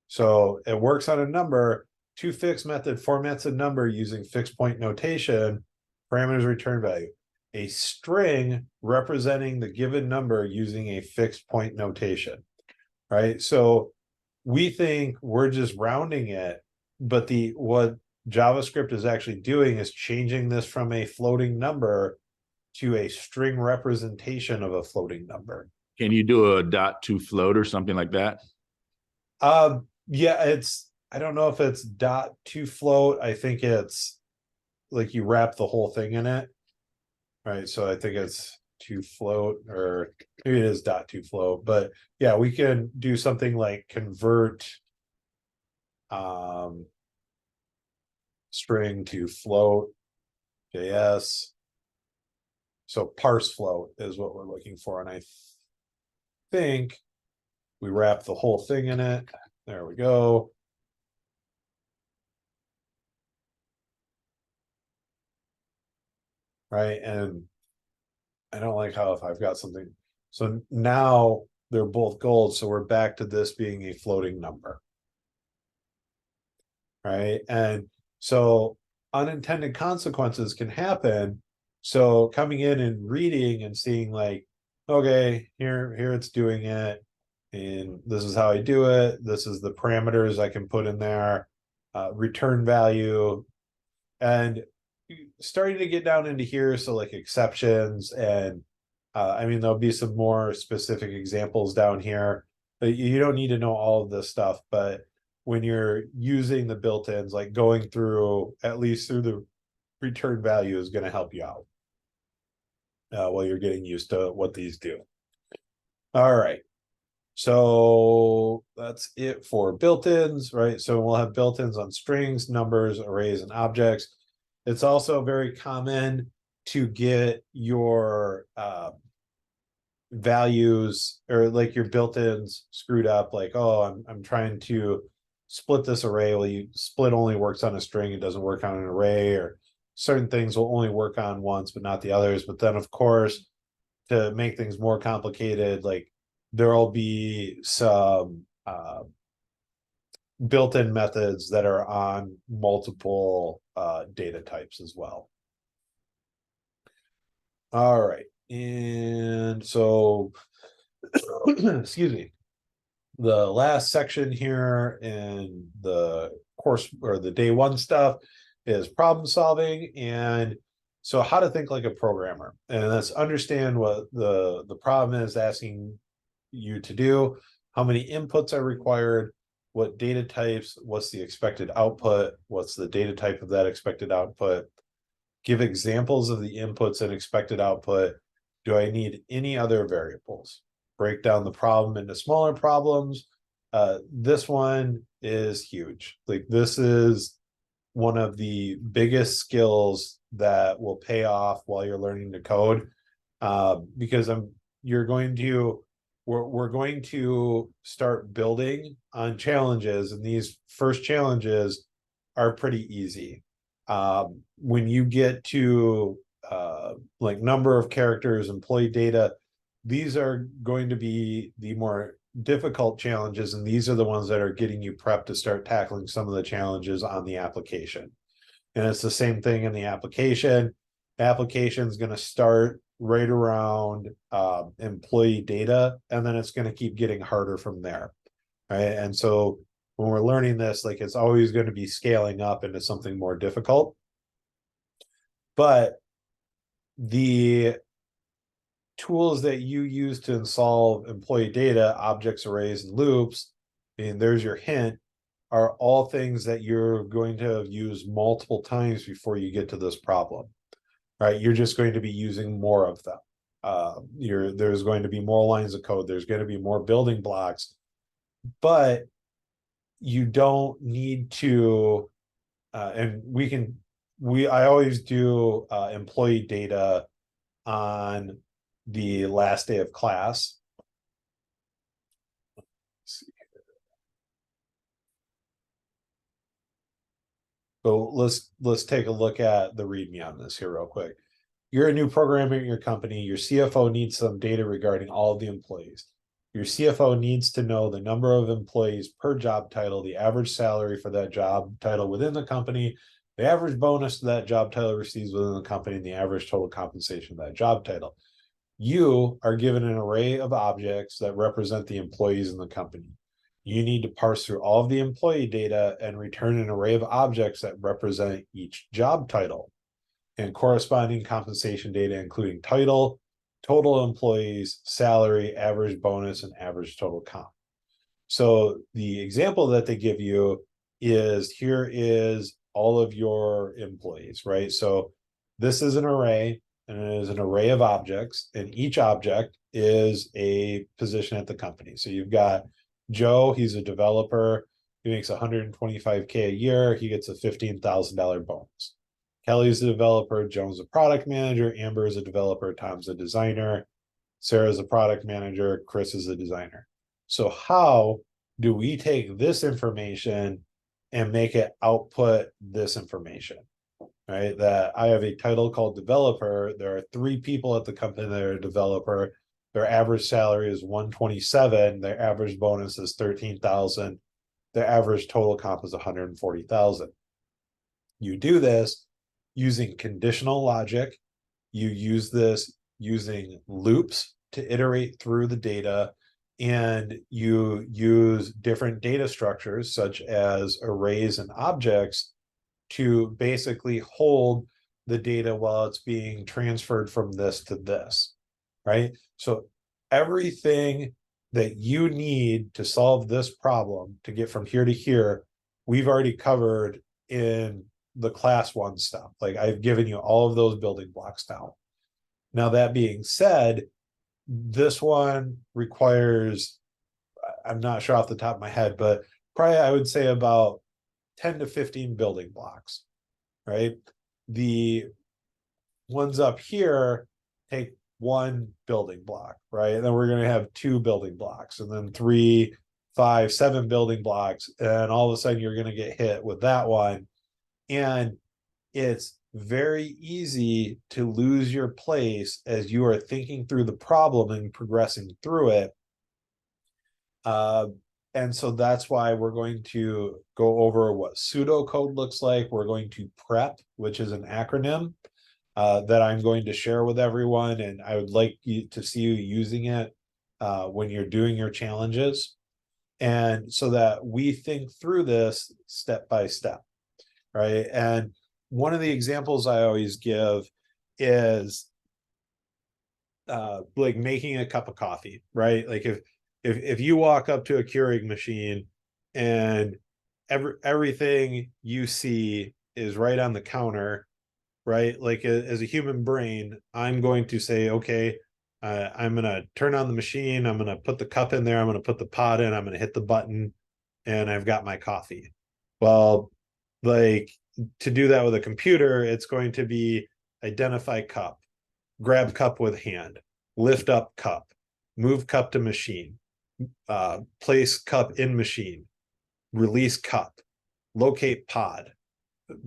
So it works on a number. ToFixed method formats a number using fixed point notation. Parameters return value. A string representing the given number using a fixed point notation, right? So we think we're just rounding it, but what JavaScript is actually doing is changing this from a floating number to a string representation of a floating number. can you do a dot to float or something like that? Yeah, I don't know if it's dot to float. I think it's like you wrap the whole thing in it. Right, so I think it's to float, or maybe it is dot to float, but yeah, we can do something like convert string to float JS. So parse float is what we're looking for, and I think we wrap the whole thing in it. There we go. Right, and I don't like how if I've got something, so now they're both gold, so we're back to this being a floating number. Right, and so unintended consequences can happen. So coming in and reading and seeing like, okay, here it's doing it, and this is how I do it. This is the parameters I can put in there, return value, and starting to get down into here. So like exceptions, and I mean, there'll be some more specific examples down here. But you don't need to know all of this stuff, but when you're using the built-ins, like going through at least through the return value is going to help you out while you're getting used to what these do. All right. So that's it for built-ins, right? So we'll have built-ins on strings, numbers, arrays, and objects. It's also very common to get your values or like your built-ins screwed up, like, oh, I'm trying to split this array. Well, you split only works on a string, it doesn't work on an array, or certain things will only work on once but not the others. But then of course, to make things more complicated, like there'll be some built-in methods that are on multiple data types as well. All right, and so excuse me, the last section here in the course or the day one stuff is problem solving. And so how to think like a programmer, and let's understand what the problem is asking you to do, how many inputs are required, what data types, what's the expected output, what's the data type of that expected output, give examples of the inputs and expected output. Do I need any other variables? Break down the problem into smaller problems. This one is huge. Like this is one of the biggest skills that will pay off while you're learning to code, because we're going to start building on challenges, and these first challenges are pretty easy. When you get to like number of characters, employee data, these are going to be the more difficult challenges, and these are the ones that are getting you prepped to start tackling some of the challenges on the application. And it's the same thing in the application. The application is going to start right around employee data, and then it's going to keep getting harder from there, right? And so when we're learning this, like it's always going to be scaling up into something more difficult. But the tools that you use to solve employee data, objects, arrays, and loops, and there's your hint, are all things that you're going to use multiple times before you get to this problem, right? You're just going to be using more of them. There's going to be more lines of code. There's going to be more building blocks, but you don't need to, and I always do employee data on the last day of class. Let's see. So let's take a look at the README on this here real quick. You're a new programmer in your company. Your CFO needs some data regarding all of the employees. Your CFO needs to know the number of employees per job title, the average salary for that job title within the company, the average bonus that job title receives within the company, and the average total compensation of that job title. You are given an array of objects that represent the employees in the company. You need to parse through all of the employee data and return an array of objects that represent each job title and corresponding compensation data, including title, total employees, salary, average bonus, and average total comp. So the example that they give you is, here is all of your employees, right? So this is an array, and it is an array of objects, and each object is a position at the company. So you've got Joe, he's a developer. He makes 125K a year. He gets a $15,000 bonus. Kelly's a developer, Joan's a product manager, Amber is a developer, Tom's a designer, Sarah's a product manager, Chris is a designer. So how do we take this information and make it output this information? Right, that I have a title called developer. There are 3 people at the company that are a developer. Their average salary is 127. Their average bonus is 13,000. Their average total comp is 140,000. You do this using conditional logic. You use this using loops to iterate through the data, and you use different data structures such as arrays and objects to basically hold the data while it's being transferred from this to this, right? So everything that you need to solve this problem to get from here to here, we've already covered in the class 1 stuff. Like I've given you all of those building blocks now. Now, that being said, this one requires, I'm not sure off the top of my head, but probably I would say about 10 to 15 building blocks, right? The ones up here take 1 building block, right? And then we're going to have 2 building blocks, and then 3, 5, 7 building blocks. And all of a sudden you're going to get hit with that one. And it's very easy to lose your place as you are thinking through the problem and progressing through it. And so that's why we're going to go over what pseudocode looks like. We're going to PREP, which is an acronym that I'm going to share with everyone. And I would like you to see you using it when you're doing your challenges. And so that we think through this step by step, right? And one of the examples I always give is like making a cup of coffee, right? Like if you walk up to a Keurig machine and everything you see is right on the counter, right? Like as a human brain, I'm going to say, okay, I'm going to turn on the machine. I'm going to put the cup in there. I'm going to put the pot in. I'm going to hit the button, and I've got my coffee. Well, like to do that with a computer, it's going to be identify cup, grab cup with hand, lift up cup, move cup to machine, place cup in machine, release cup, locate pod,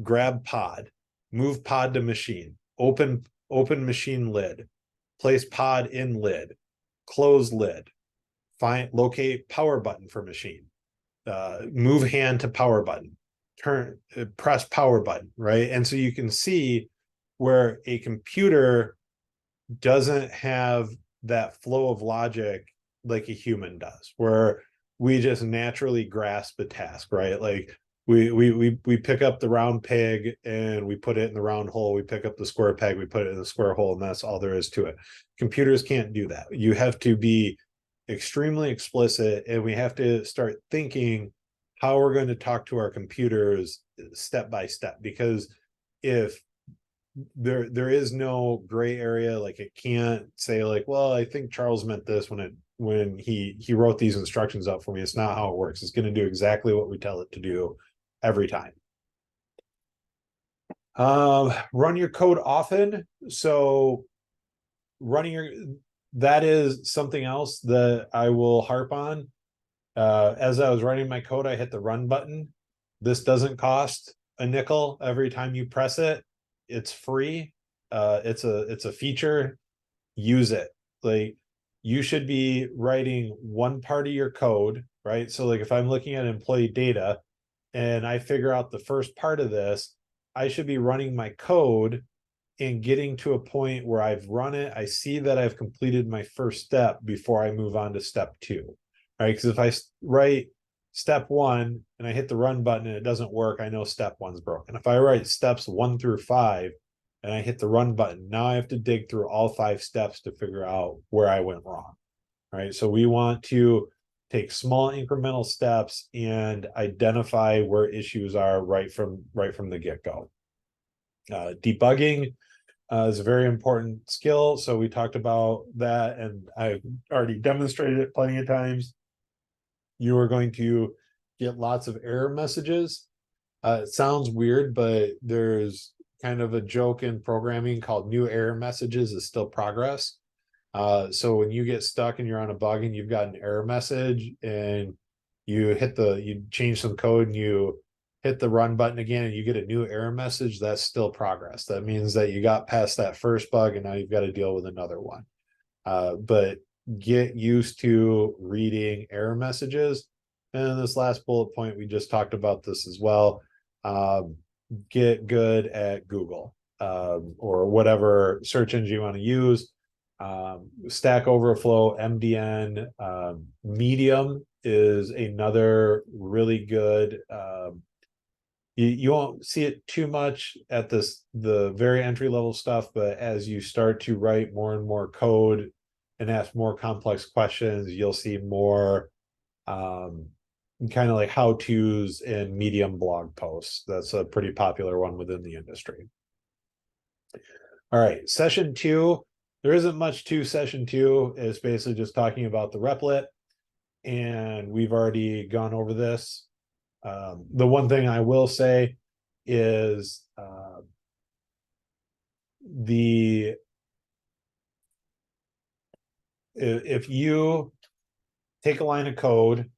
grab pod, move pod to machine, open machine lid, place pod in lid, close lid, locate power button for machine, move hand to power button, press power button, right? And so you can see where a computer doesn't have that flow of logic like a human does, where we just naturally grasp a task, right? Like we pick up the round peg and we put it in the round hole. We pick up the square peg, we put it in the square hole, and that's all there is to it. Computers can't do that. You have to be extremely explicit, and we have to start thinking how we're going to talk to our computers step by step, because if there is no gray area, like it can't say like, well, I think Charles meant this when he wrote these instructions up for me. It's not how it works. It's going to do exactly what we tell it to do every time. Run your code often. So that is something else that I will harp on. As I was writing my code, I hit the run button. This doesn't cost a nickel every time you press it. It's free. It's a feature. Use it. Like, you should be writing one part of your code, right? So like if I'm looking at employee data and I figure out the first part of this, I should be running my code and getting to a point where I've run it. I see that I've completed my first step before I move on to step 2. Right? Because if I write step 1 and I hit the run button and it doesn't work, I know step 1's broken. If I write steps 1 through 5 and I hit the run button, now I have to dig through all 5 steps to figure out where I went wrong. Right? So we want to take small incremental steps and identify where issues are right from the get-go. Debugging is a very important skill. So we talked about that, and I've already demonstrated it plenty of times. You are going to get lots of error messages. It sounds weird, but there's kind of a joke in programming called new error messages is still progress. So when you get stuck and you're on a bug and you've got an error message and you change some code and you hit the run button again and you get a new error message, that's still progress. That means that you got past that first bug and now you've got to deal with another one. But get used to reading error messages. And this last bullet point, we just talked about this as well. Get good at Google or whatever search engine you want to use. Stack Overflow, MDN, Medium is another really good. You won't see it too much at the very entry level stuff, but as you start to write more and more code and ask more complex questions, you'll see more kind of like how-tos and Medium blog posts. That's a pretty popular one within the industry. All right, session 2. There isn't much to session 2. It's basically just talking about the replit, and we've already gone over this. The one thing I will say is if you take a line of code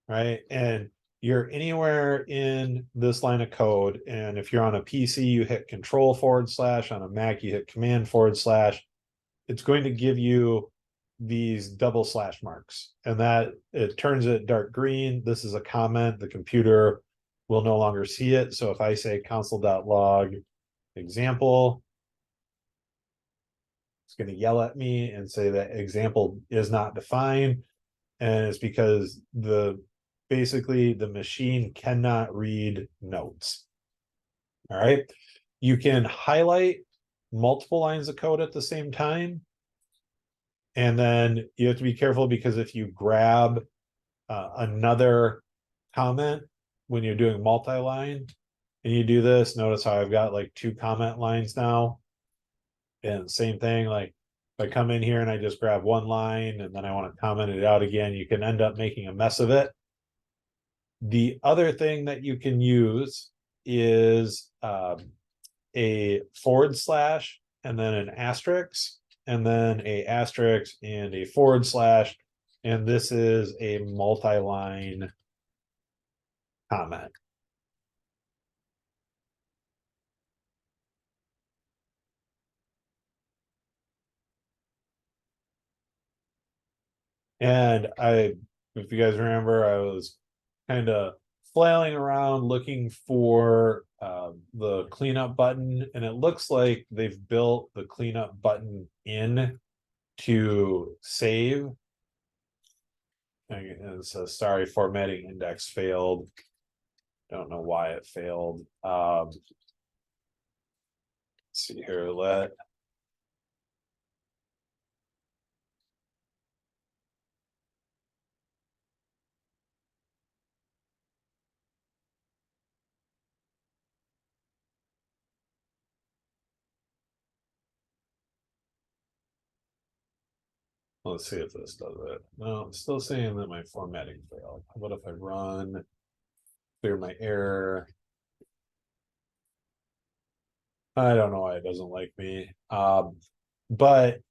right, and you're anywhere in this line of code, and if you're on a PC, you hit Control/, on a Mac, you hit Command/, it's going to give you these double slash marks, and that it turns it dark green. This is a comment. The computer will no longer see it. So if I say console.log example, it's going to yell at me and say that example is not defined. And it's because basically the machine cannot read notes. All right. You can highlight multiple lines of code at the same time. And then you have to be careful, because if you grab another comment when you're doing multi-line and you do this, notice how I've got like 2 comment lines now. And same thing, like if I come in here and I just grab one line and then I want to comment it out again, you can end up making a mess of it. The other thing that you can use is a / and then an asterisk, and then a asterisk and a /, and this is a multi-line comment. And if you guys remember, I was kind of flailing around looking for the cleanup button, and it looks like they've built the cleanup button in to save. And it says, sorry, formatting index failed. Don't know why it failed. Let's see here, let's see if this does it. No, it's still saying that my formatting failed. What if I run, clear my error? I don't know why it doesn't like me. But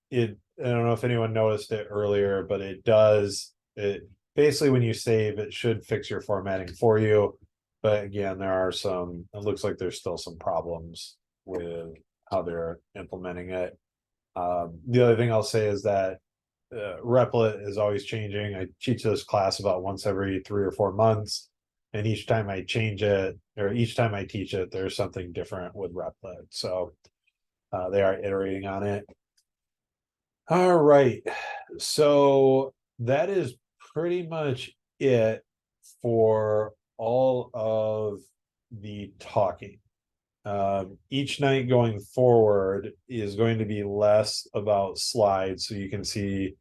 I don't know if anyone noticed it earlier, but it does. It basically, when you save, it should fix your formatting for you. But again, it looks like there's still some problems with how they're implementing it. The other thing I'll say is that Replit is always changing. I teach this class about once every 3 or 4 months. And each time I change it, or each time I teach it, there's something different with Replit. So they are iterating on it. All right. So that is pretty much it for all of the talking. Each night going forward is going to be less about slides. So you can see,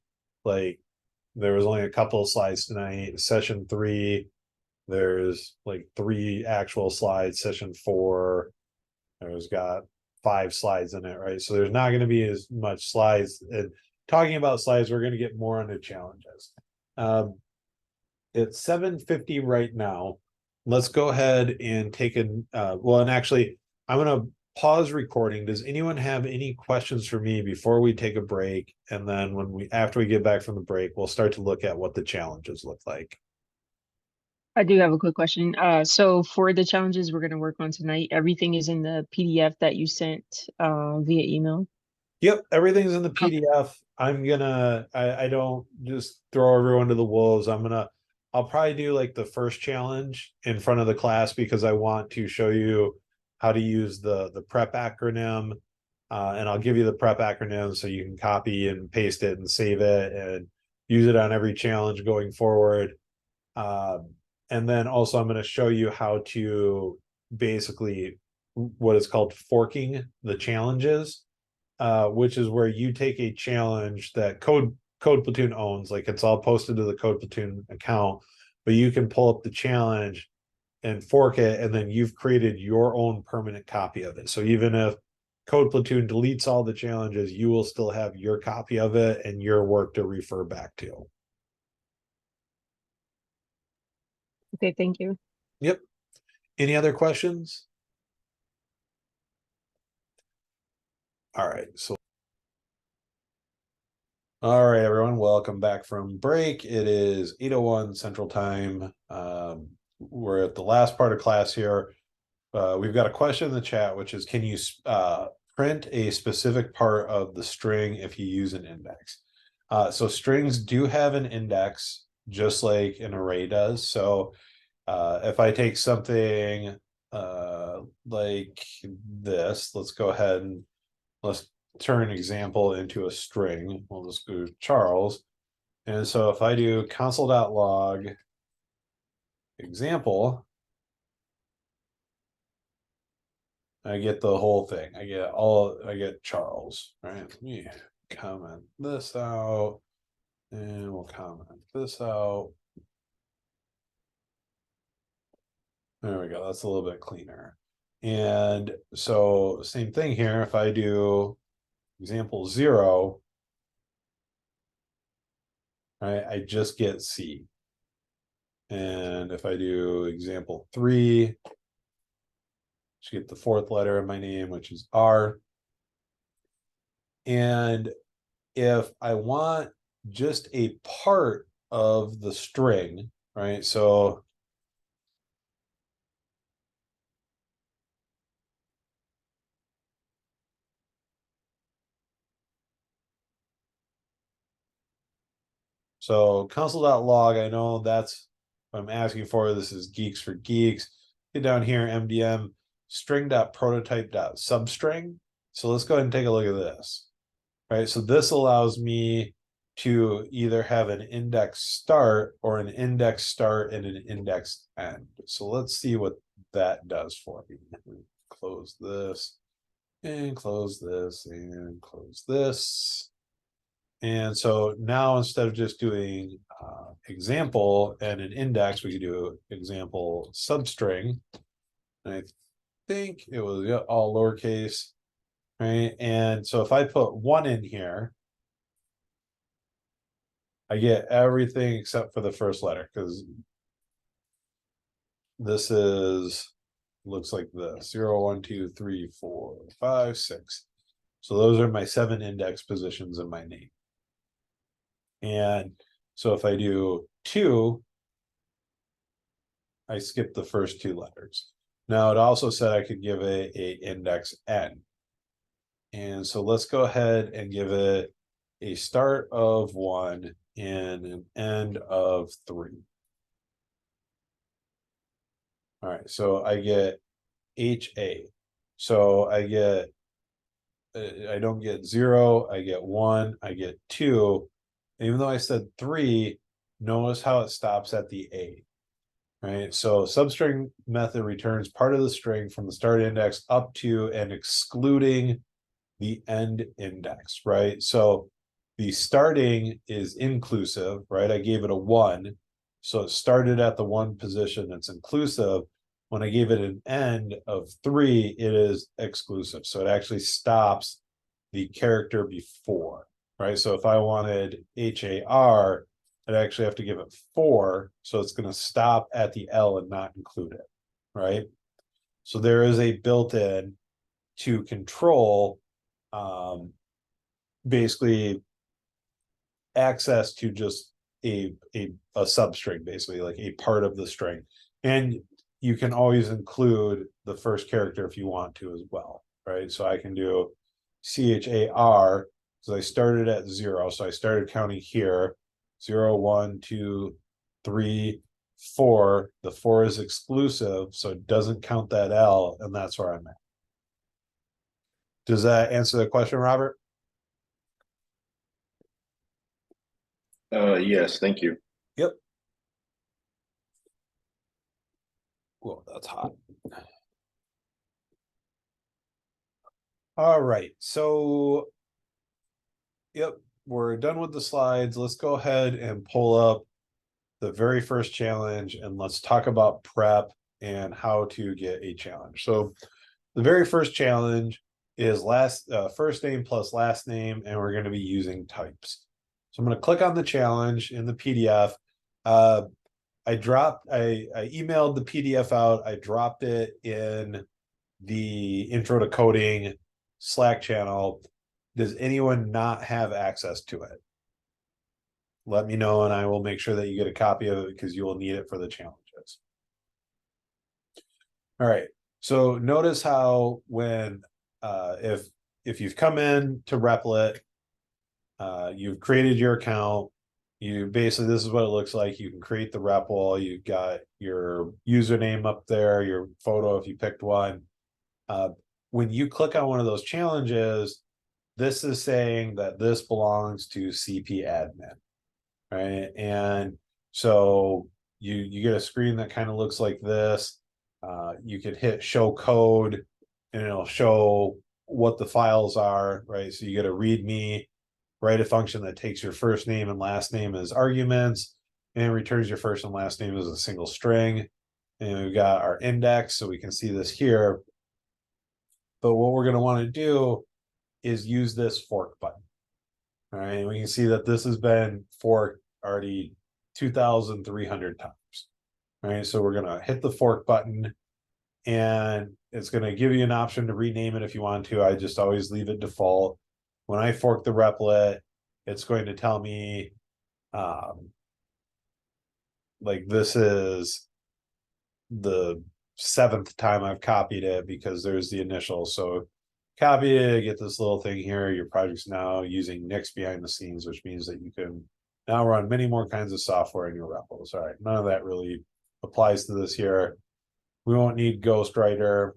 like, there was only a couple of slides tonight. Session 3, there's like 3 actual slides. Session 4, there's got 5 slides in it, right? So there's not going to be as much slides. And talking about slides, we're gonna get more into challenges. It's 7:50 right now. Let's go ahead and take and well, and actually, I'm gonna pause recording. Does anyone have any questions for me before we take a break? And then after we get back from the break, we'll start to look at what the challenges look like. I do have a quick question. So for the challenges we're gonna work on tonight, everything is in the PDF that you sent via email. Yep, everything's in the PDF. I don't just throw everyone to the wolves. I'll probably do like the first challenge in front of the class because I want to show you how to use the prep acronym. And I'll give you the prep acronym so you can copy and paste it and save it and use it on every challenge going forward. And then also I'm going to show you how to basically what is called forking the challenges, which is where you take a challenge that Code Platoon owns, like it's all posted to the Code Platoon account, but you can pull up the challenge and fork it, and then you've created your own permanent copy of it. So even if Code Platoon deletes all the challenges, you will still have your copy of it and your work to refer back to. Okay, thank you. Yep. Any other questions? All right, so all right, everyone, welcome back from break. It is 8:01 Central Time. We're at the last part of class here. We've got a question in the chat, which is, can you print a specific part of the string if you use an index? So strings do have an index, just like an array does. So if I take something like this, let's go ahead and let's turn an example into a string. We'll just go Charles. And so if I do console.log example, I get the whole thing. I get Charles, right? Let me comment this out and we'll comment this out. There we go. That's a little bit cleaner. And so same thing here. If I do example 0, right, I just get C. And if I do example 3, just get the 4th letter of my name, which is R. And if I want just a part of the string, right? So console.log, I know that's what I'm asking for. This is Geeks for Geeks. Get down here, MDM string.prototype.substring. So let's go ahead and take a look at this. Right, so this allows me to either have an index start or an index start and an index end. So let's see what that does for me. Close this and close this and close this. And so now instead of just doing example and an index, we could do example substring. And I think it was all lowercase, right? And so if I put 1 in here, I get everything except for the first letter, because this looks like this 0, 1, 2, 3, 4, 5, 6. So those are my 7 index positions in my name. And so if I do 2, I skip the first 2 letters. Now it also said I could give it a index n. And so let's go ahead and give it a start of 1 and an end of 3. All right, so I get HA. So I don't get 0, I get 1, I get 2. Even though I said 3, notice how it stops at the A. Right, so substring method returns part of the string from the start index up to and excluding the end index, right? So the starting is inclusive, right? I gave it a 1, so it started at the 1 position that's inclusive. When I gave it an end of 3, it is exclusive, so it actually stops the character before, right? So if I wanted HAR, I'd actually have to give it 4, so it's going to stop at the L and not include it, right? So there is a built-in to control basically access to just a substring, basically like a part of the string. And you can always include the first character if you want to as well, right? So I can do CHAR, because I started at 0, so I started counting here. 0, 1, 2, 3, 4. The 4 is exclusive, so it doesn't count that L, and that's where I'm at. Does that answer the question, Robert? Yes, thank you. Yep. Whoa, that's hot. All right, so yep, we're done with the slides. Let's go ahead and pull up the very first challenge and let's talk about prep and how to get a challenge. So the very first challenge is first name plus last name, and we're going to be using types. So I'm going to click on the challenge in the PDF. I emailed the PDF out. I dropped it in the intro to coding Slack channel. Does anyone not have access to it? Let me know and I will make sure that you get a copy of it because you will need it for the challenges. All right. So notice how when if you've come in to Replit, you've created your account, you basically, this is what it looks like. You can create the REPL, you've got your username up there, your photo if you picked one. When you click on one of those challenges, this is saying that this belongs to CP admin, right? And so you get a screen that kind of looks like this. You could hit show code and it'll show what the files are, right? So you get a readme, write a function that takes your first name and last name as arguments and returns your first and last name as a single string. And we've got our index, so we can see this here. But what we're going to want to do is use this fork button. All right, we can see that this has been forked already 2,300 times. All right, so we're going to hit the fork button and it's going to give you an option to rename it if you want to. I just always leave it default. When I fork the replit, it's going to tell me like this is the 7th time I've copied it because there's the initial. So copy it, get this little thing here. Your project's now using Nix behind the scenes, which means that you can now run many more kinds of software in your repos. All right, none of that really applies to this here. We won't need Ghostwriter.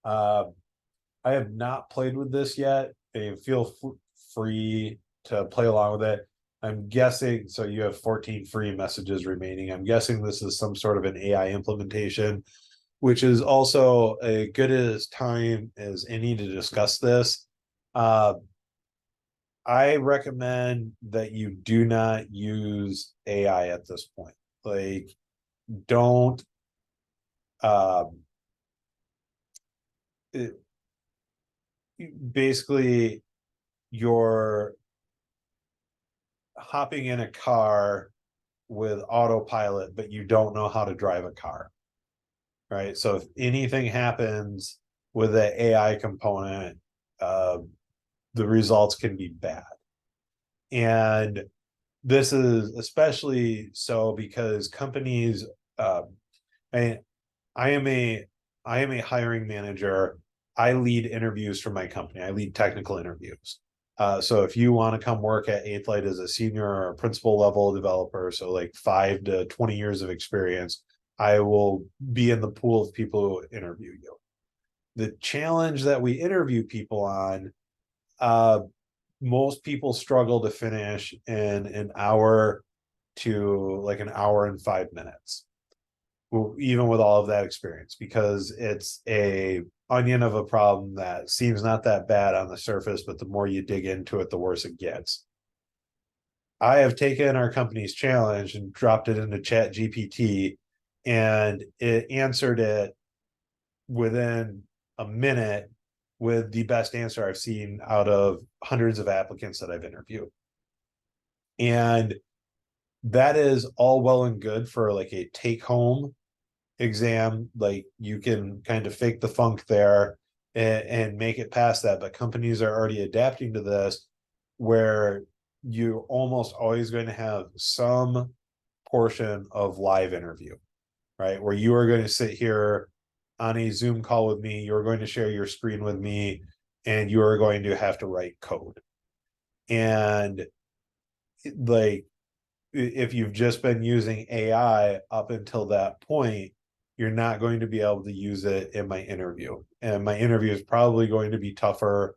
I have not played with this yet. Feel free to play along with it. I'm guessing, so you have 14 free messages remaining. I'm guessing this is some sort of an AI implementation, which is also a good as time as any to discuss this. I recommend that you do not use AI at this point. Like, don't basically you're hopping in a car with autopilot, but you don't know how to drive a car, right? So if anything happens with the AI component, the results can be bad. And this is especially so because companies, I am a hiring manager. I lead interviews for my company. I lead technical interviews. So if you want to come work at 8th Light as a senior or a principal level developer, so like 5 to 20 years of experience, I will be in the pool of people who interview you. The challenge that we interview people on, most people struggle to finish in an hour to like an hour and 5 minutes, even with all of that experience, because it's a onion of a problem that seems not that bad on the surface, but the more you dig into it, the worse it gets. I have taken our company's challenge and dropped it into Chat GPT, and it answered it within a minute with the best answer I've seen out of hundreds of applicants that I've interviewed. And that is all well and good for like a take-home exam. Like you can kind of fake the funk there and make it past that. But companies are already adapting to this, where you're almost always going to have some portion of live interview, right? Where you are going to sit here on a Zoom call with me, you're going to share your screen with me, and you are going to have to write code. And like, if you've just been using AI up until that point, you're not going to be able to use it in my interview. And my interview is probably going to be tougher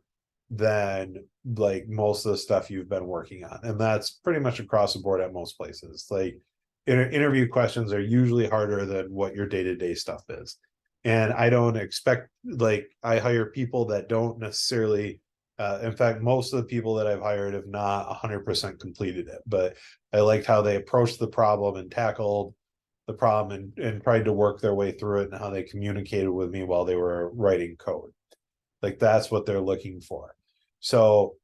than like most of the stuff you've been working on. And that's pretty much across the board at most places. Like interview questions are usually harder than what your day-to-day stuff is. And I don't expect, like, I hire people that don't necessarily, in fact, most of the people that I've hired have not 100% completed it, but I liked how they approached the problem and tackled the problem and tried to work their way through it, and how they communicated with me while they were writing code. Like that's what they're looking for. So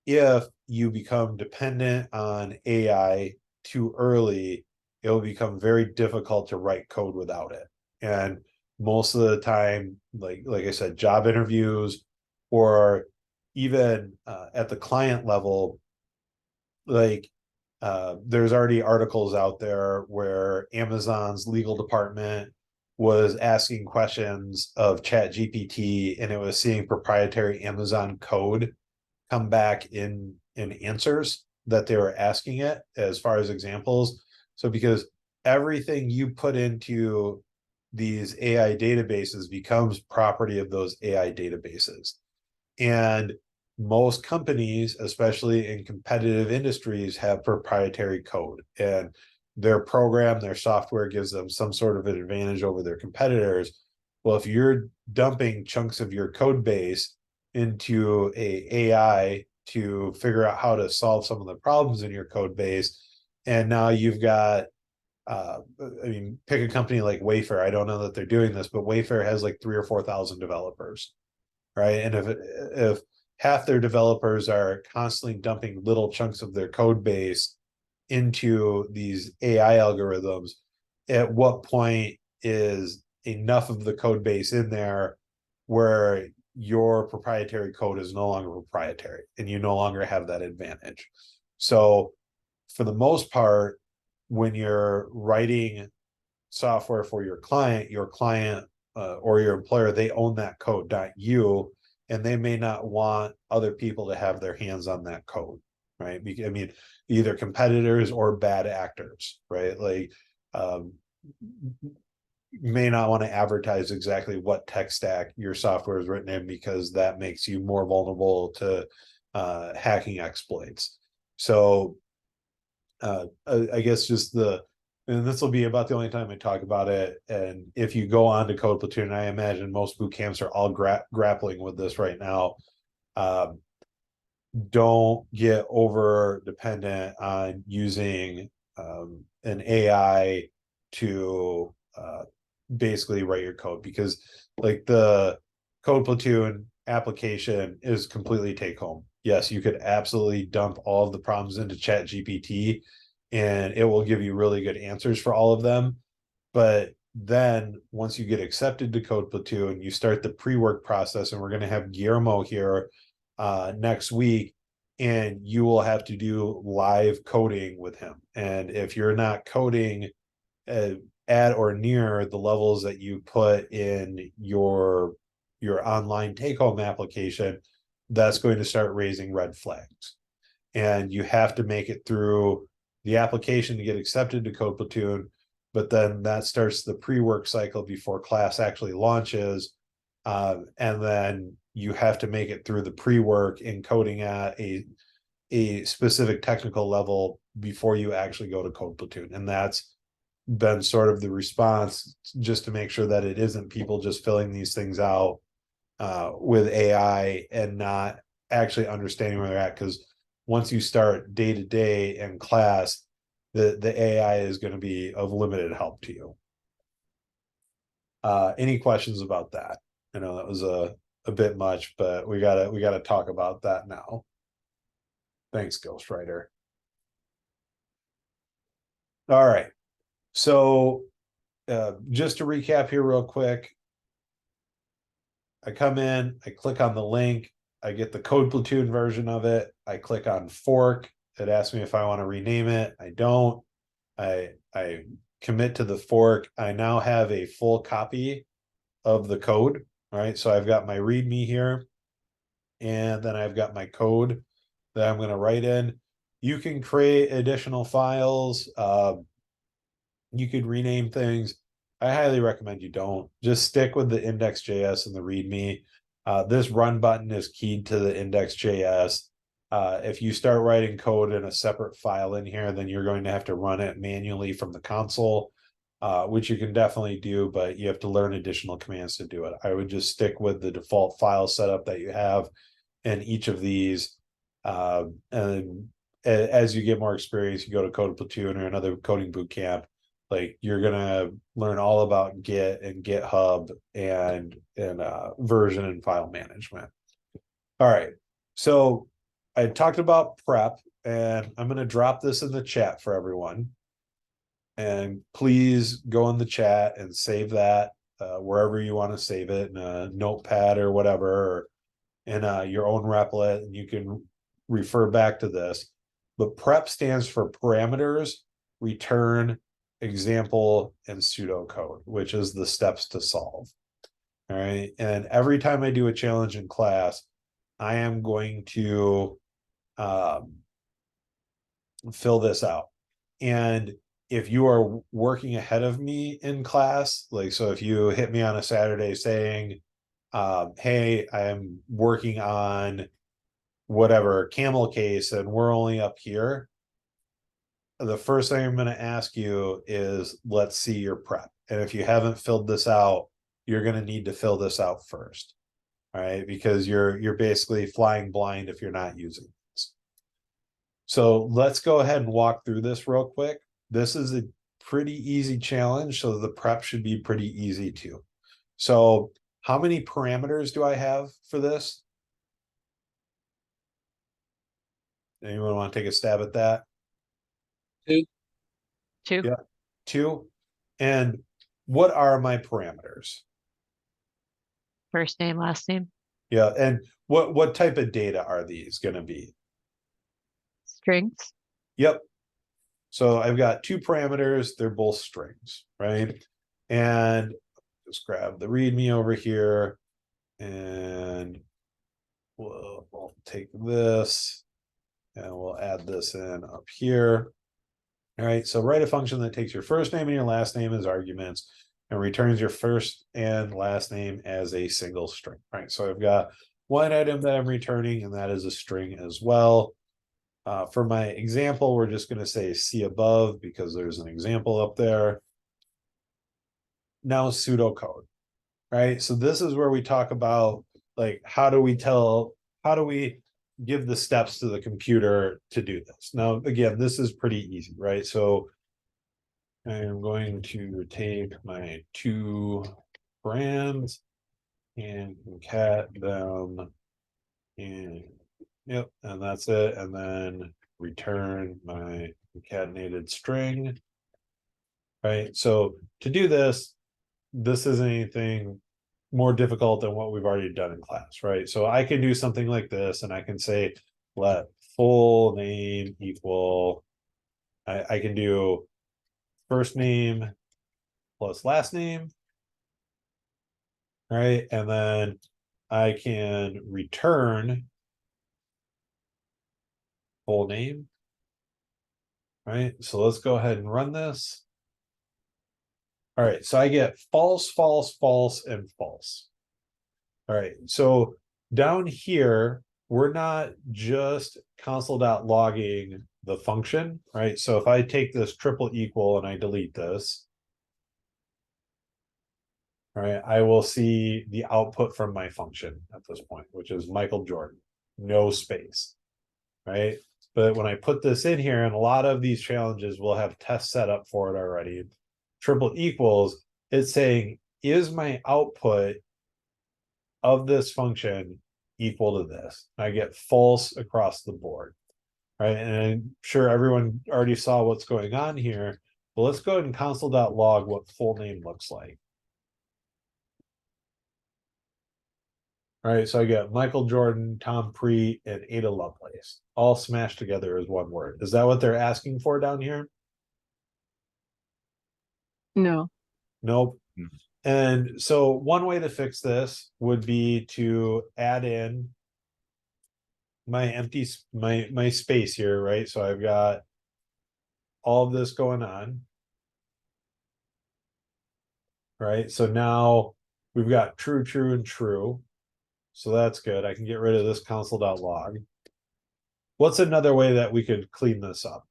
if you become dependent on AI too early, it will become very difficult to write code without it. And most of the time, like I said, job interviews, or even at the client level, like there's already articles out there where Amazon's legal department was asking questions of ChatGPT, and it was seeing proprietary Amazon code come back in answers that they were asking it as far as examples. So because everything you put into these AI databases becomes property of those AI databases. And most companies, especially in competitive industries, have proprietary code, and their program, their software gives them some sort of an advantage over their competitors. Well, if you're dumping chunks of your code base into a AI to figure out how to solve some of the problems in your code base, and now you've got I mean, pick a company like Wayfair. I don't know that they're doing this, but Wayfair has like 3,000 or 4,000 developers, right? And if half their developers are constantly dumping little chunks of their code base into these AI algorithms, at what point is enough of the code base in there where your proprietary code is no longer proprietary and you no longer have that advantage? So for the most part, when you're writing software for your client or your employer, they own that code, not you, and they may not want other people to have their hands on that code, right? I mean, either competitors or bad actors, right? Like, may not want to advertise exactly what tech stack your software is written in, because that makes you more vulnerable to hacking exploits. So I guess just and this will be about the only time I talk about it. And if you go on to Code Platoon, I imagine most boot camps are all grappling with this right now. Don't get over dependent on using an AI to basically write your code, because like the Code Platoon application is completely take home. Yes, you could absolutely dump all of the problems into ChatGPT and it will give you really good answers for all of them. But then once you get accepted to Code Platoon, you start the pre-work process, and we're going to have Guillermo here next week, and you will have to do live coding with him. And if you're not coding at or near the levels that you put in your online take-home application, that's going to start raising red flags. And you have to make it through the application to get accepted to Code Platoon, but then that starts the pre-work cycle before class actually launches. And then you have to make it through the pre-work in coding at a specific technical level before you actually go to Code Platoon. And that's been sort of the response, just to make sure that it isn't people just filling these things out with AI and not actually understanding where they're at. Because once you start day to day in class, the AI is going to be of limited help to you. Any questions about that? I know that was a a bit much, but we gotta talk about that now. Thanks, Ghostwriter. All right, so just to recap here real quick, I come in, I click on the link, I get the code platoon version of it, I click on fork, it asks me if I want to rename it, I don't, I commit to the fork, I now have a full copy of the code. All right, so I've got my README here, and then I've got my code that I'm going to write in. You can create additional files. You could rename things. I highly recommend you don't. Just stick with the index.js and the README. This run button is keyed to the index.js. If you start writing code in a separate file in here, then you're going to have to run it manually from the console, which you can definitely do, but you have to learn additional commands to do it. I would just stick with the default file setup that you have in each of these. And as you get more experience, you go to Code Platoon or another coding boot camp, like you're gonna learn all about Git and GitHub and version and file management. All right, so I talked about prep, and I'm gonna drop this in the chat for everyone. And please go in the chat and save that wherever you want to save it, in a notepad or whatever, or in your own replit, and you can refer back to this. But prep stands for parameters, return, example, and pseudocode, which is the steps to solve. All right. And every time I do a challenge in class, I am going to fill this out. And if you are working ahead of me in class, like, so if you hit me on a Saturday saying, hey, I'm working on whatever camel case and we're only up here, the first thing I'm going to ask you is, let's see your prep. And if you haven't filled this out, you're going to need to fill this out first. All right, because you're basically flying blind if you're not using this. So let's go ahead and walk through this real quick. This is a pretty easy challenge, so the prep should be pretty easy too. So how many parameters do I have for this? Anyone want to take a stab at that? Two. Yeah, 2. And what are my parameters? First name, last name, Yeah, and what type of data are these going to be? strings. Yep. So I've got 2 parameters, they're both strings, right? And just grab the README over here, and we'll take this and we'll add this in up here. All right, so write a function that takes your first name and your last name as arguments and returns your first and last name as a single string. All right, so I've got one item that I'm returning, and that is a string as well. For my example, we're just going to say see above because there's an example up there. Now pseudocode, right? So this is where we talk about, like, how do we give the steps to the computer to do this? Now, again, this is pretty easy, right? So I'm going to take my 2 brands and concat them, and yep, and that's it. And then return my concatenated string. Right. So to do this, this isn't anything more difficult than what we've already done in class, right? So I can do something like this, and I can say, let full name equal, I can do first name plus last name, right? And then I can return full name, right? So let's go ahead and run this. All right, so I get false, false, false, and false. All right, so down here, we're not just console.logging the function, right? So if I take this triple equal and I delete this, all right, I will see the output from my function at this point, which is Michael Jordan, no space, right? But when I put this in here, and a lot of these challenges will have tests set up for it already, triple equals, it's saying, is my output of this function equal to this. I get false across the board. Right, and I'm sure everyone already saw what's going on here, but let's go ahead and console.log what full name looks like. All right, so I got Michael Jordan, Tom Preet, and Ada Lovelace, all smashed together as one word. Is that what they're asking for down here? No. Nope. Mhm. And so one way to fix this would be to add in my my space here, right? So I've got all of this going on. Right, so now we've got true, true, and true. So that's good. I can get rid of this console.log. What's another way that we could clean this up?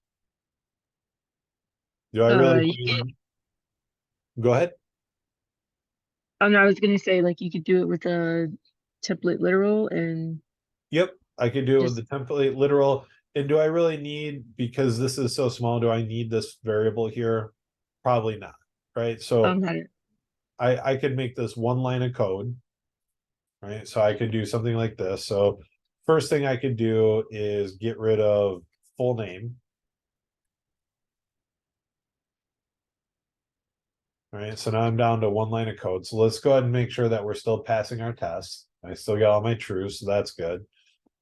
Do I really? Go ahead. I was gonna say like you could do it with a template literal and Yep, I could do it with Just- the template literal. And do I really need, because this is so small, do I need this variable here? Probably not, right? So not I could make this one line of code. Right, so I could do something like this. So first thing I could do is get rid of full name. All right, so now I'm down to one line of code. So let's go ahead and make sure that we're still passing our tests. I still got all my trues, so that's good.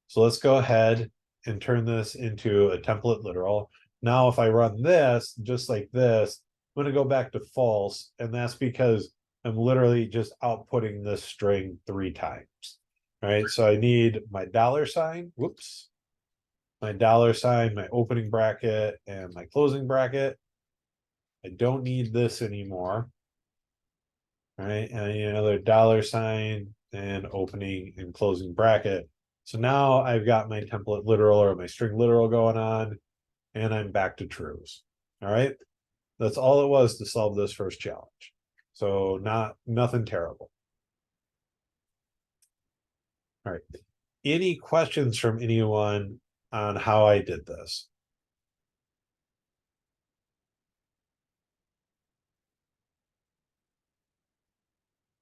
So let's go ahead and turn this into a template literal. Now, if I run this, just like this, I'm gonna go back to false, and that's because I'm literally just outputting this string 3 times. All right, so I need my $sign, whoops, my $sign, my opening bracket, and my closing bracket. I don't need this anymore. All right, and I need another $sign and opening and closing bracket. So now I've got my template literal or my string literal going on, and I'm back to trues. All right, that's all it was to solve this first challenge. So nothing terrible. All right, any questions from anyone on how I did this?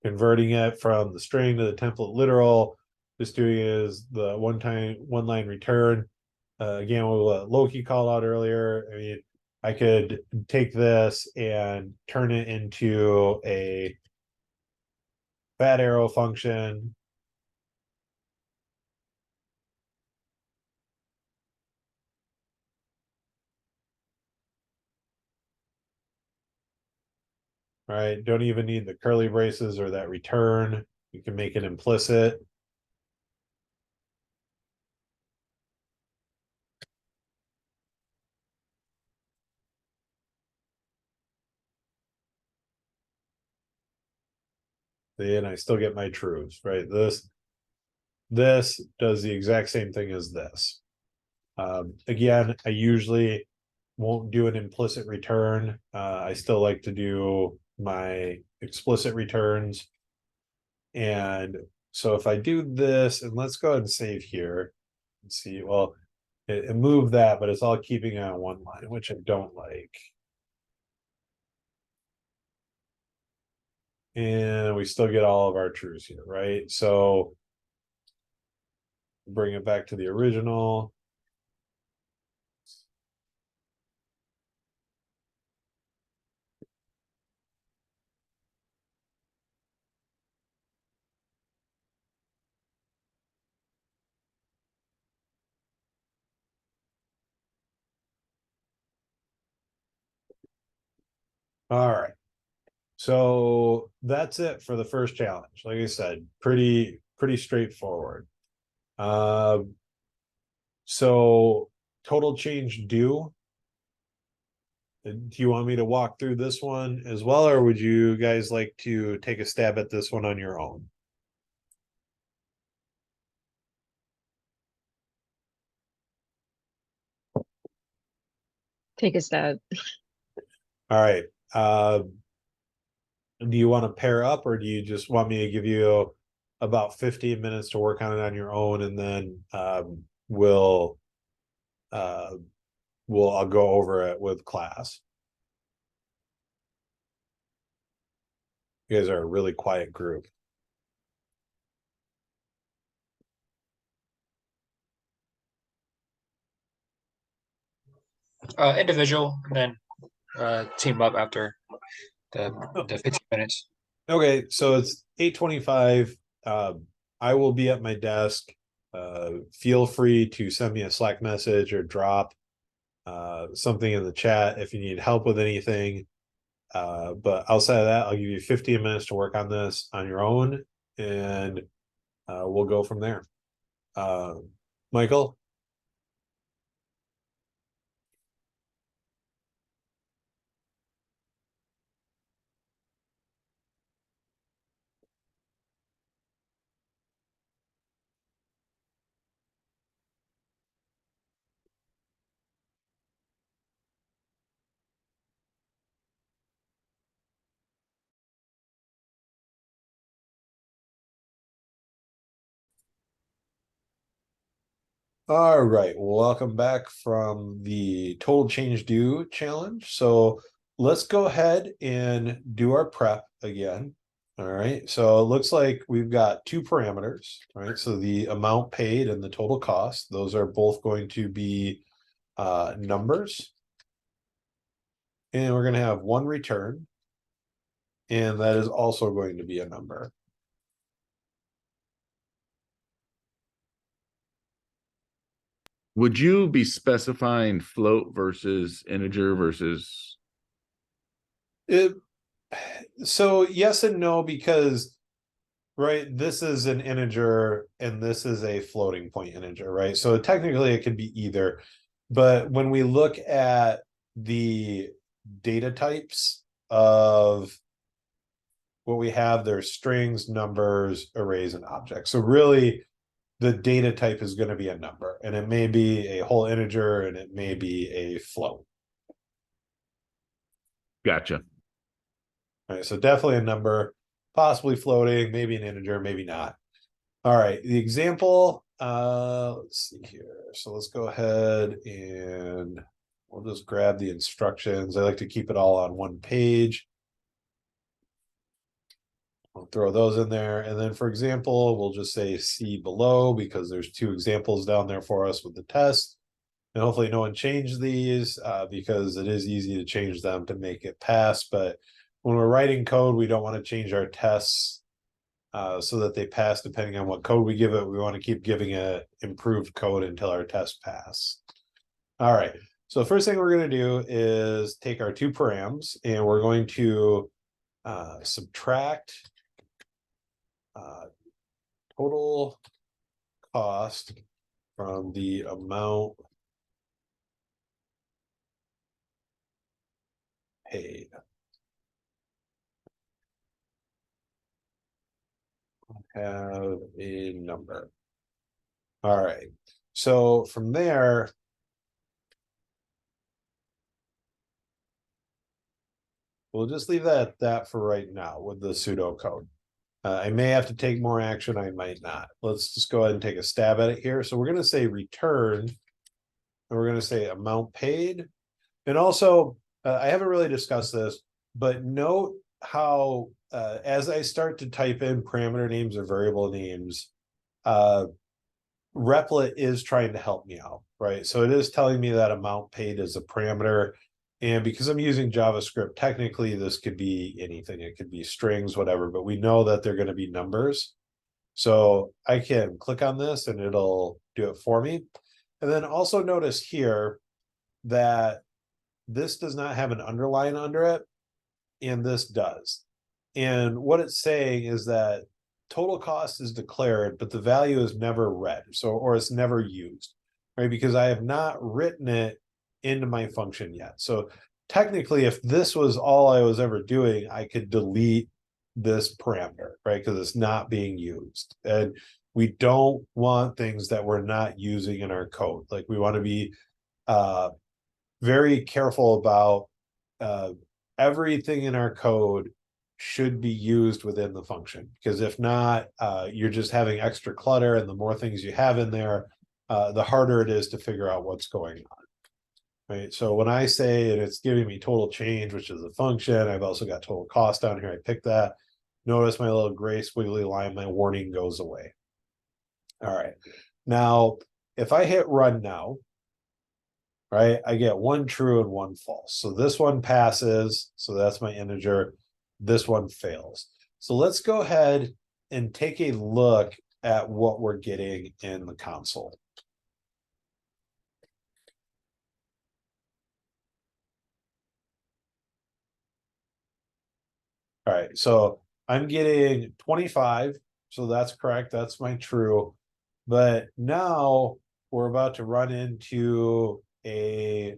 Converting it from the string to the template literal, just doing is the one line return. Again, what Loki called out earlier. I mean, I could take this and turn it into a fat arrow function. Right, don't even need the curly braces or that return. You can make it implicit. Then I still get my trues, right? This does the exact same thing as this. Again, I usually won't do an implicit return. I still like to do my explicit returns. And so if I do this, and let's go ahead and save here and see, well, it moved that, but it's all keeping it on one line, which I don't like. And we still get all of our trues here, right? So bring it back to the original. All right. So that's it for the first challenge. Like I said, pretty straightforward. So total change due. Do you want me to walk through this one as well, or would you guys like to take a stab at this one on your own? take a stab. All right. Do you want to pair up, or do you just want me to give you about 15 minutes to work on it on your own, and then we'll I'll go over it with class. You guys are a really quiet group. Individual, and then team up after the 15 minutes. Okay, so it's 8:25. I will be at my desk. Feel free to send me a Slack message or drop something in the chat if you need help with anything. But outside of that, I'll give you 15 minutes to work on this on your own, and we'll go from there. Michael? All right, welcome back from the total change due challenge. So let's go ahead and do our prep again. All right, so it looks like we've got two parameters, right? So the amount paid and the total cost, those are both going to be numbers. And we're going to have one return, and that is also going to be a number. Would you be specifying float versus integer versus? So yes and no, because right, this is an integer and this is a floating point integer, right? So technically it could be either, but when we look at the data types of what we have, there's strings, numbers, arrays, and objects. So really the data type is going to be a number, and it may be a whole integer and it may be a float. Gotcha. All right, so definitely a number, possibly floating, maybe an integer, maybe not. All right, the example, let's see here. So let's go ahead and we'll just grab the instructions. I like to keep it all on one page. I'll throw those in there. And then for example, we'll just say see below because there's two examples down there for us with the test. And hopefully no one changed these because it is easy to change them to make it pass. But when we're writing code, we don't want to change our tests so that they pass depending on what code we give it. We want to keep giving it improved code until our test pass. All right. So the first thing we're going to do is take our two params and we're going to subtract total cost from the amount paid. Have a number. All right. So from there, we'll just leave that at that for right now with the pseudocode. I may have to take more action. I might not. Let's just go ahead and take a stab at it here. So we're going to say return, and we're going to say amount paid. And also, I haven't really discussed this, but note how as I start to type in parameter names or variable names, Replit is trying to help me out, right? So it is telling me that amount paid is a parameter. And because I'm using JavaScript, technically this could be anything. It could be strings, whatever, but we know that they're going to be numbers. So I can click on this and it'll do it for me. And then also notice here that this does not have an underline under it, and this does. And what it's saying is that total cost is declared, but the value is never read, or it's never used, right? Because I have not written it into my function yet. So technically, if this was all I was ever doing, I could delete this parameter, right? Because it's not being used. And we don't want things that we're not using in our code. Like we want to be very careful about everything in our code should be used within the function, because if not, you're just having extra clutter, and the more things you have in there, the harder it is to figure out what's going on. Right. So when I say, and it's giving me total change, which is a function, I've also got total cost down here. I pick that. Notice my little gray squiggly line, my warning goes away. All right. Now, if I hit run now, right? I get one true and one false. So this one passes, so that's my integer. This one fails. So let's go ahead and take a look at what we're getting in the console. All right, so I'm getting 25, so that's correct. That's my true. But now we're about to run into a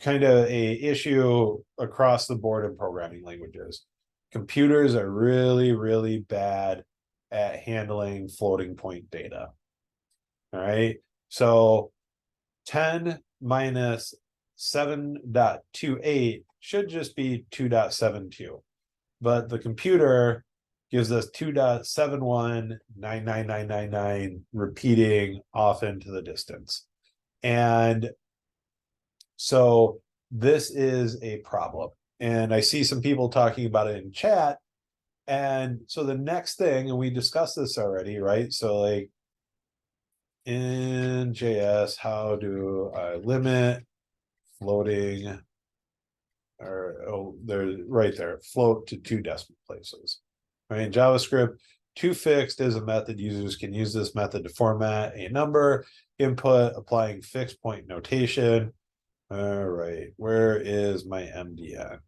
kind of a issue across the board in programming languages. Computers are really, really bad at handling floating point data. All right, so 10 minus 7.28 should just be 2.72, but the computer gives us 2.71999999 repeating off into the distance. And so this is a problem. And I see some people talking about it in chat. And so the next thing, and we discussed this already, right? So like in JS, how do I limit floating, or oh, there's right there, float to 2 decimal places. Right, in JavaScript, toFixed is a method. Users can use this method to format a number input applying fixed point notation. All right, where is my MDN?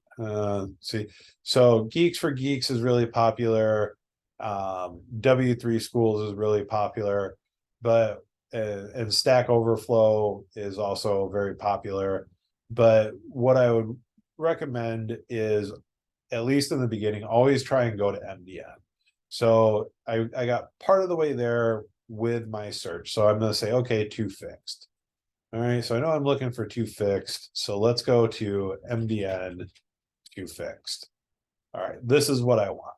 See, so Geeks for Geeks is really popular. W3 Schools is really popular, but and Stack Overflow is also very popular. But what I would recommend is, at least in the beginning, always try and go to MDN. So I got part of the way there with my search. So I'm going to say, okay, toFixed. All right, so I know I'm looking for toFixed. So let's go to MDN toFixed. All right, this is what I want.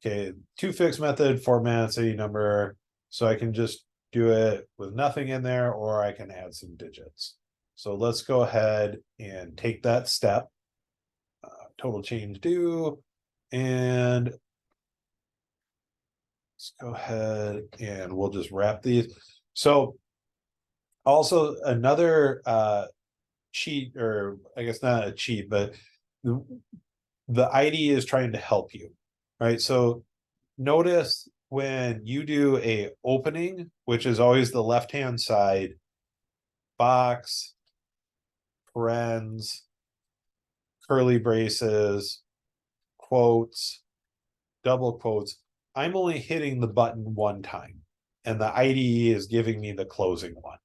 Okay, toFixed method formats a number. So I can just do it with nothing in there, or I can add some digits. So let's go ahead and take that step. Total change due, and let's go ahead and we'll just wrap these. So also another cheat, or I guess not a cheat, but the IDE is trying to help you, right? So notice when you do a opening, which is always the left-hand side, box, parens, curly braces, quotes, double quotes, I'm only hitting the button one time, and the IDE is giving me the closing one.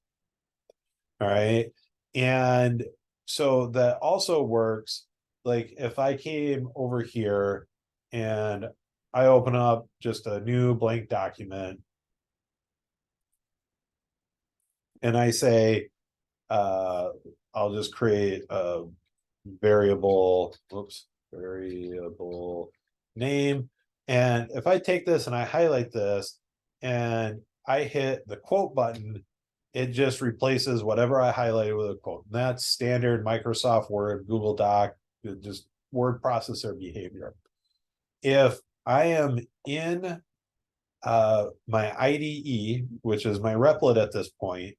All right. And so that also works. Like if I came over here and I open up just a new blank document and I say, I'll just create a variable, variable name. And if I take this and I highlight this and I hit the quote button, it just replaces whatever I highlighted with a quote. And that's standard Microsoft Word, Google Doc, just word processor behavior. If I am in my IDE, which is my replit at this point,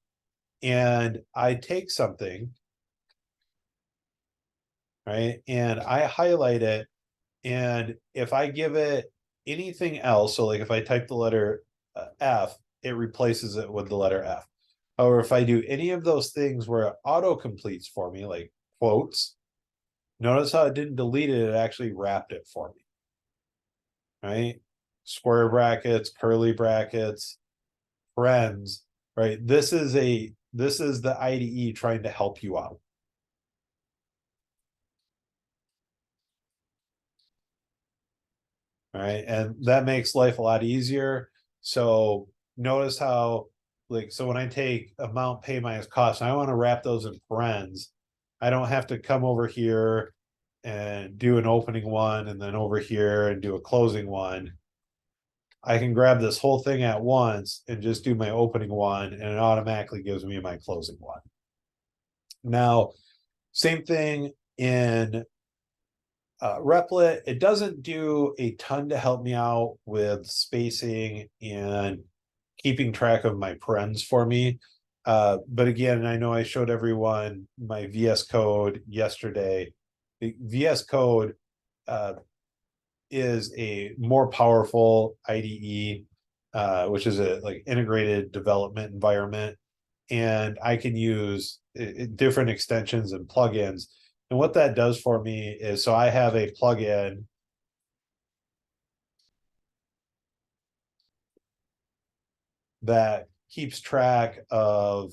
and I take something, right, and I highlight it, and if I give it anything else, so like if I type the letter F, it replaces it with the letter F. Or if I do any of those things where it auto completes for me, like quotes, notice how it didn't delete it, it actually wrapped it for me. Right? Square brackets, curly brackets, friends, right? This is the IDE trying to help you out. All right, and that makes life a lot easier. So notice how, like, so when I take amount pay minus cost, I want to wrap those in parens. I don't have to come over here and do an opening one and then over here and do a closing one. I can grab this whole thing at once and just do my opening one, and it automatically gives me my closing one. Now, same thing in Replit. It doesn't do a ton to help me out with spacing and keeping track of my parens for me. But again, I know I showed everyone my VS Code yesterday. The VS Code is a more powerful IDE, which is a like integrated development environment, and I can use different extensions and plugins. And what that does for me is, so I have a plugin that keeps track of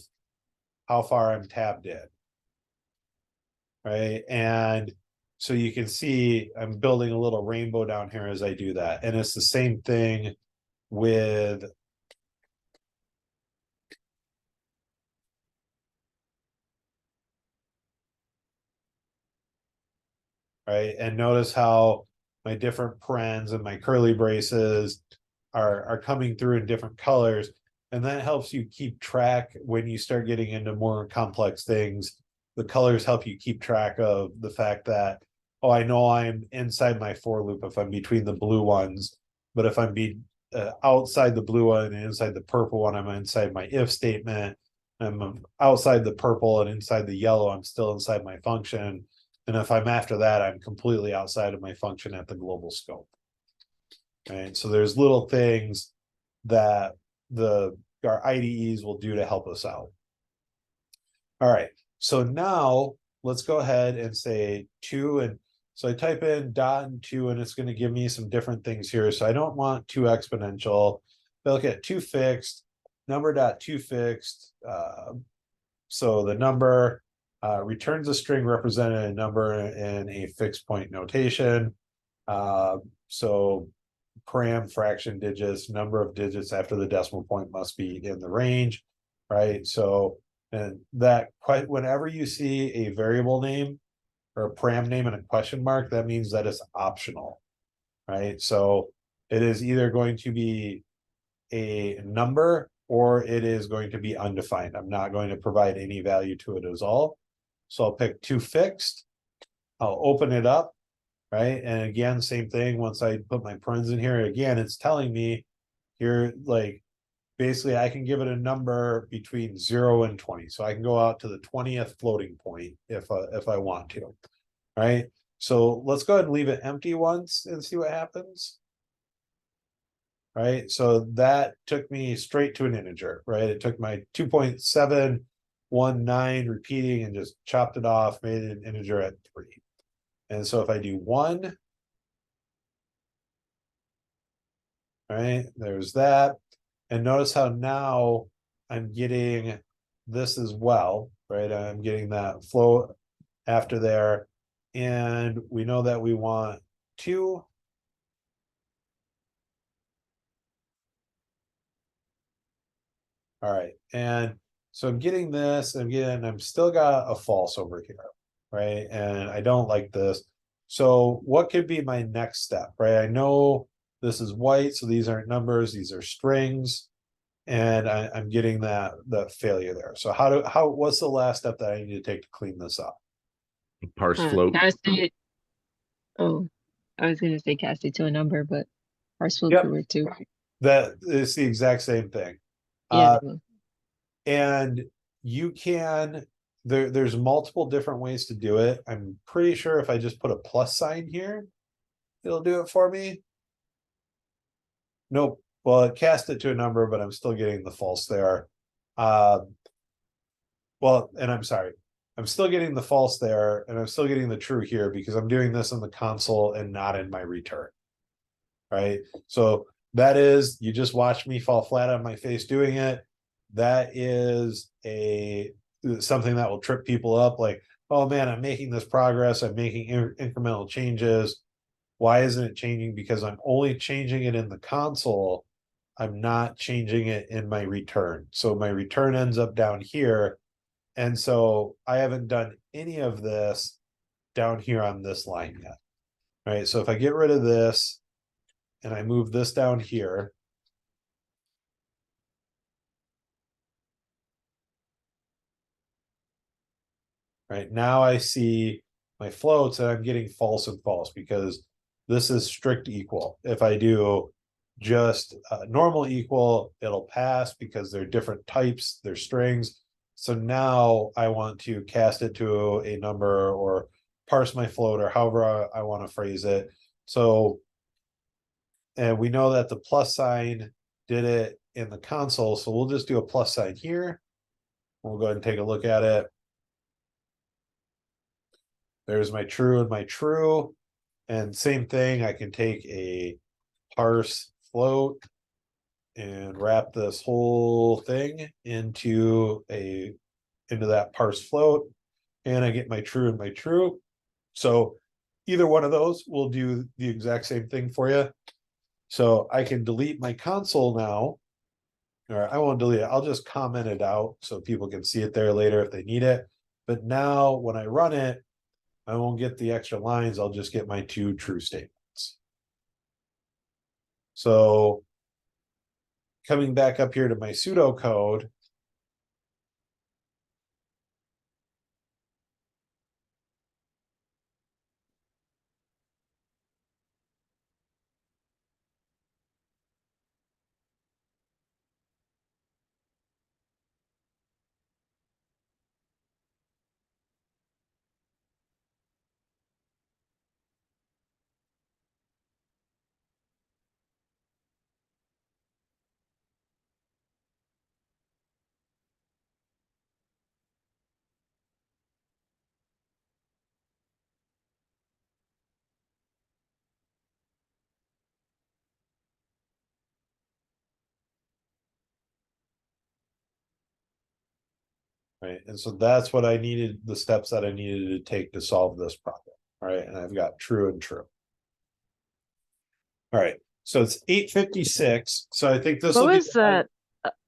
how far I'm tabbed in. Right. And so you can see I'm building a little rainbow down here as I do that. And it's the same thing with right. And notice how my different parens and my curly braces are coming through in different colors. And that helps you keep track when you start getting into more complex things. The colors help you keep track of the fact that, oh, I know I'm inside my for loop if I'm between the blue ones, but if I'm outside the blue one and inside the purple one, I'm inside my if statement. I'm outside the purple and inside the yellow, I'm still inside my function. And if I'm after that, I'm completely outside of my function at the global scope. Right. So there's little things that our IDEs will do to help us out. All right. So now let's go ahead and say 2. And so I type in dot and 2, and it's going to give me some different things here. So I don't want 2 exponential. If I look at 2 fixed, number dot 2 fixed. So the number returns a string representing a number in a fixed point notation. So param, fraction, digits, number of digits after the decimal point must be in the range, right? So, and that quite whenever you see a variable name or a param name and a question mark, that means that it's optional, right? So it is either going to be a number or it is going to be undefined. I'm not going to provide any value to it at all. So I'll pick 2 fixed. I'll open it up. Right. And again, same thing. Once I put my parens in here, again, it's telling me here, like, basically I can give it a number between 0 and 20. So I can go out to the 20th floating point if I want to. Right. So let's go ahead and leave it empty once and see what happens. Right. So that took me straight to an integer. Right. It took my 2.719 repeating and just chopped it off, made it an integer at 3. And so if I do 1, right, there's that. And notice how now I'm getting this as well, right? I'm getting that flow after there. And we know that we want 2. All right. And so I'm getting this, and again, I'm still got a false over here, right? And I don't like this. So what could be my next step, right? I know this is white, so these aren't numbers, these are strings. And I'm getting that failure there. So what's the last step that I need to take to clean this up? Parse float. Cast it. Oh, I was gonna say cast it to a number, but parse float Yep. could work too. That is the exact same thing. Yeah. And you can, there's multiple different ways to do it. I'm pretty sure if I just put a plus sign here, it'll do it for me. Nope. Well, it cast it to a number, but I'm still getting the false there. Well, and I'm sorry. I'm still getting the false there, and I'm still getting the true here because I'm doing this in the console and not in my return. Right. So that is, you just watched me fall flat on my face doing it. That is something that will trip people up, like, oh man, I'm making this progress, I'm making incremental changes. Why isn't it changing? Because I'm only changing it in the console. I'm not changing it in my return. So my return ends up down here. And so I haven't done any of this down here on this line yet. Right. So if I get rid of this and I move this down here, right now I see my floats and I'm getting false and false because this is strict equal. If I do just normal equal, it'll pass because they're different types, they're strings. So now I want to cast it to a number or parse my float or however I want to phrase it. So, and we know that the plus sign did it in the console. So we'll just do a plus sign here. We'll go ahead and take a look at it. There's my true and my true. And same thing, I can take a parse float and wrap this whole thing into that parse float, and I get my true and my true. So either one of those will do the exact same thing for you. So I can delete my console now, or I won't delete it, I'll just comment it out so people can see it there later if they need it. But now when I run it, I won't get the extra lines, I'll just get my two true statements. So coming back up here to my pseudocode, right? And so that's what I needed, the steps that I needed to take to solve this problem, right? And I've got true and true. All right, so it's 8:56. So I think this What will be was that?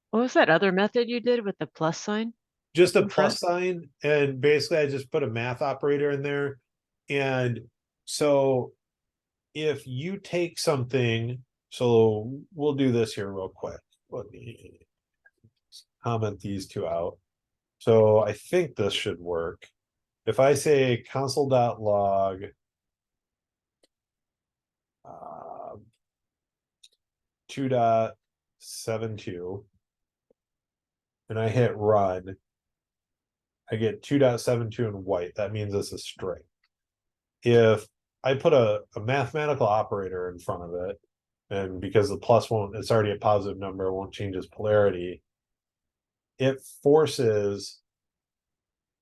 What was that other method you did with the plus sign? just a in front? plus sign, and basically I just put a math operator in there. And so if you take something, so we'll do this here real quick. Let me comment these two out. So I think this should work. If I say console.log 2.72 and I hit run, I get 2.72 in white. That means it's a string. If I put a mathematical operator in front of it, and because the plus won't, it's already a positive number, it won't change its polarity, it forces,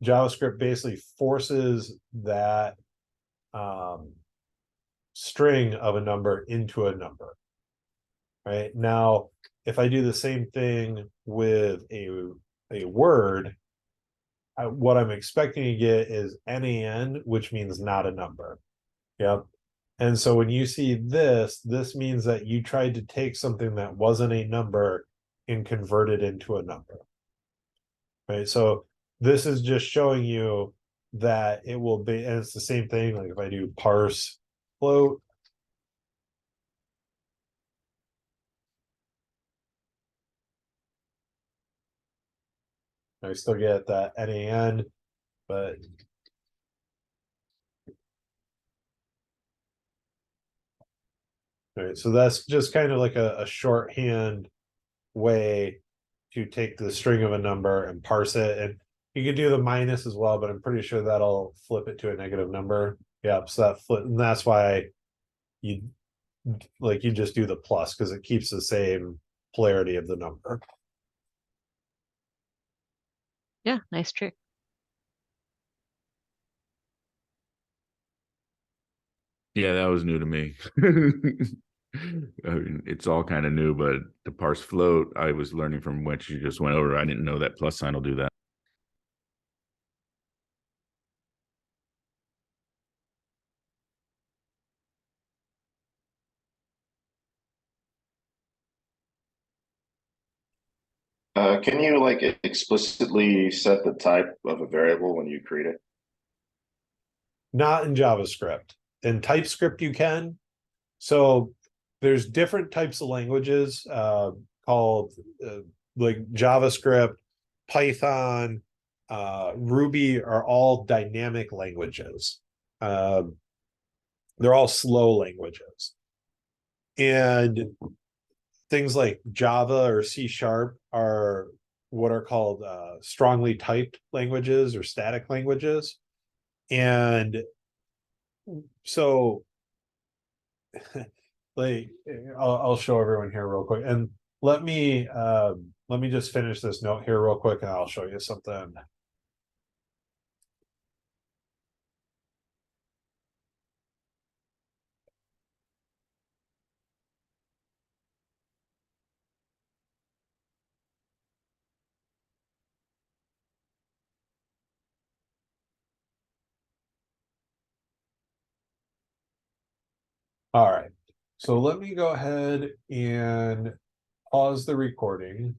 JavaScript basically forces that string of a number into a number. Right now, if I do the same thing with a word, what I'm expecting to get is NaN, which means not a number. Yep. And so when you see this means that you tried to take something that wasn't a number and convert it into a number. Right. So this is just showing you that it will be, and it's the same thing. Like if I do parse float, I still get that NaN, but all right, so that's just kind of like a shorthand way to take the string of a number and parse it. And you can do the minus as well, but I'm pretty sure that'll flip it to a negative number. Yeah, so that flip, and that's why you just do the plus because it keeps the same polarity of the number. Yeah, nice trick. Yeah, that was new to me. I mean, it's all kind of new, but the parse float, I was learning from what you just went over. I didn't know that plus sign will do that. Can you like explicitly set the type of a variable when you create it? Not in JavaScript. In TypeScript you can. So there's different types of languages called like JavaScript, Python, Ruby are all dynamic languages. They're all slow languages. And things like Java or C# are what are called strongly typed languages or static languages. And so like I'll show everyone here real quick. And let me just finish this note here real quick and I'll show you something. All right, so let me go ahead and pause the recording.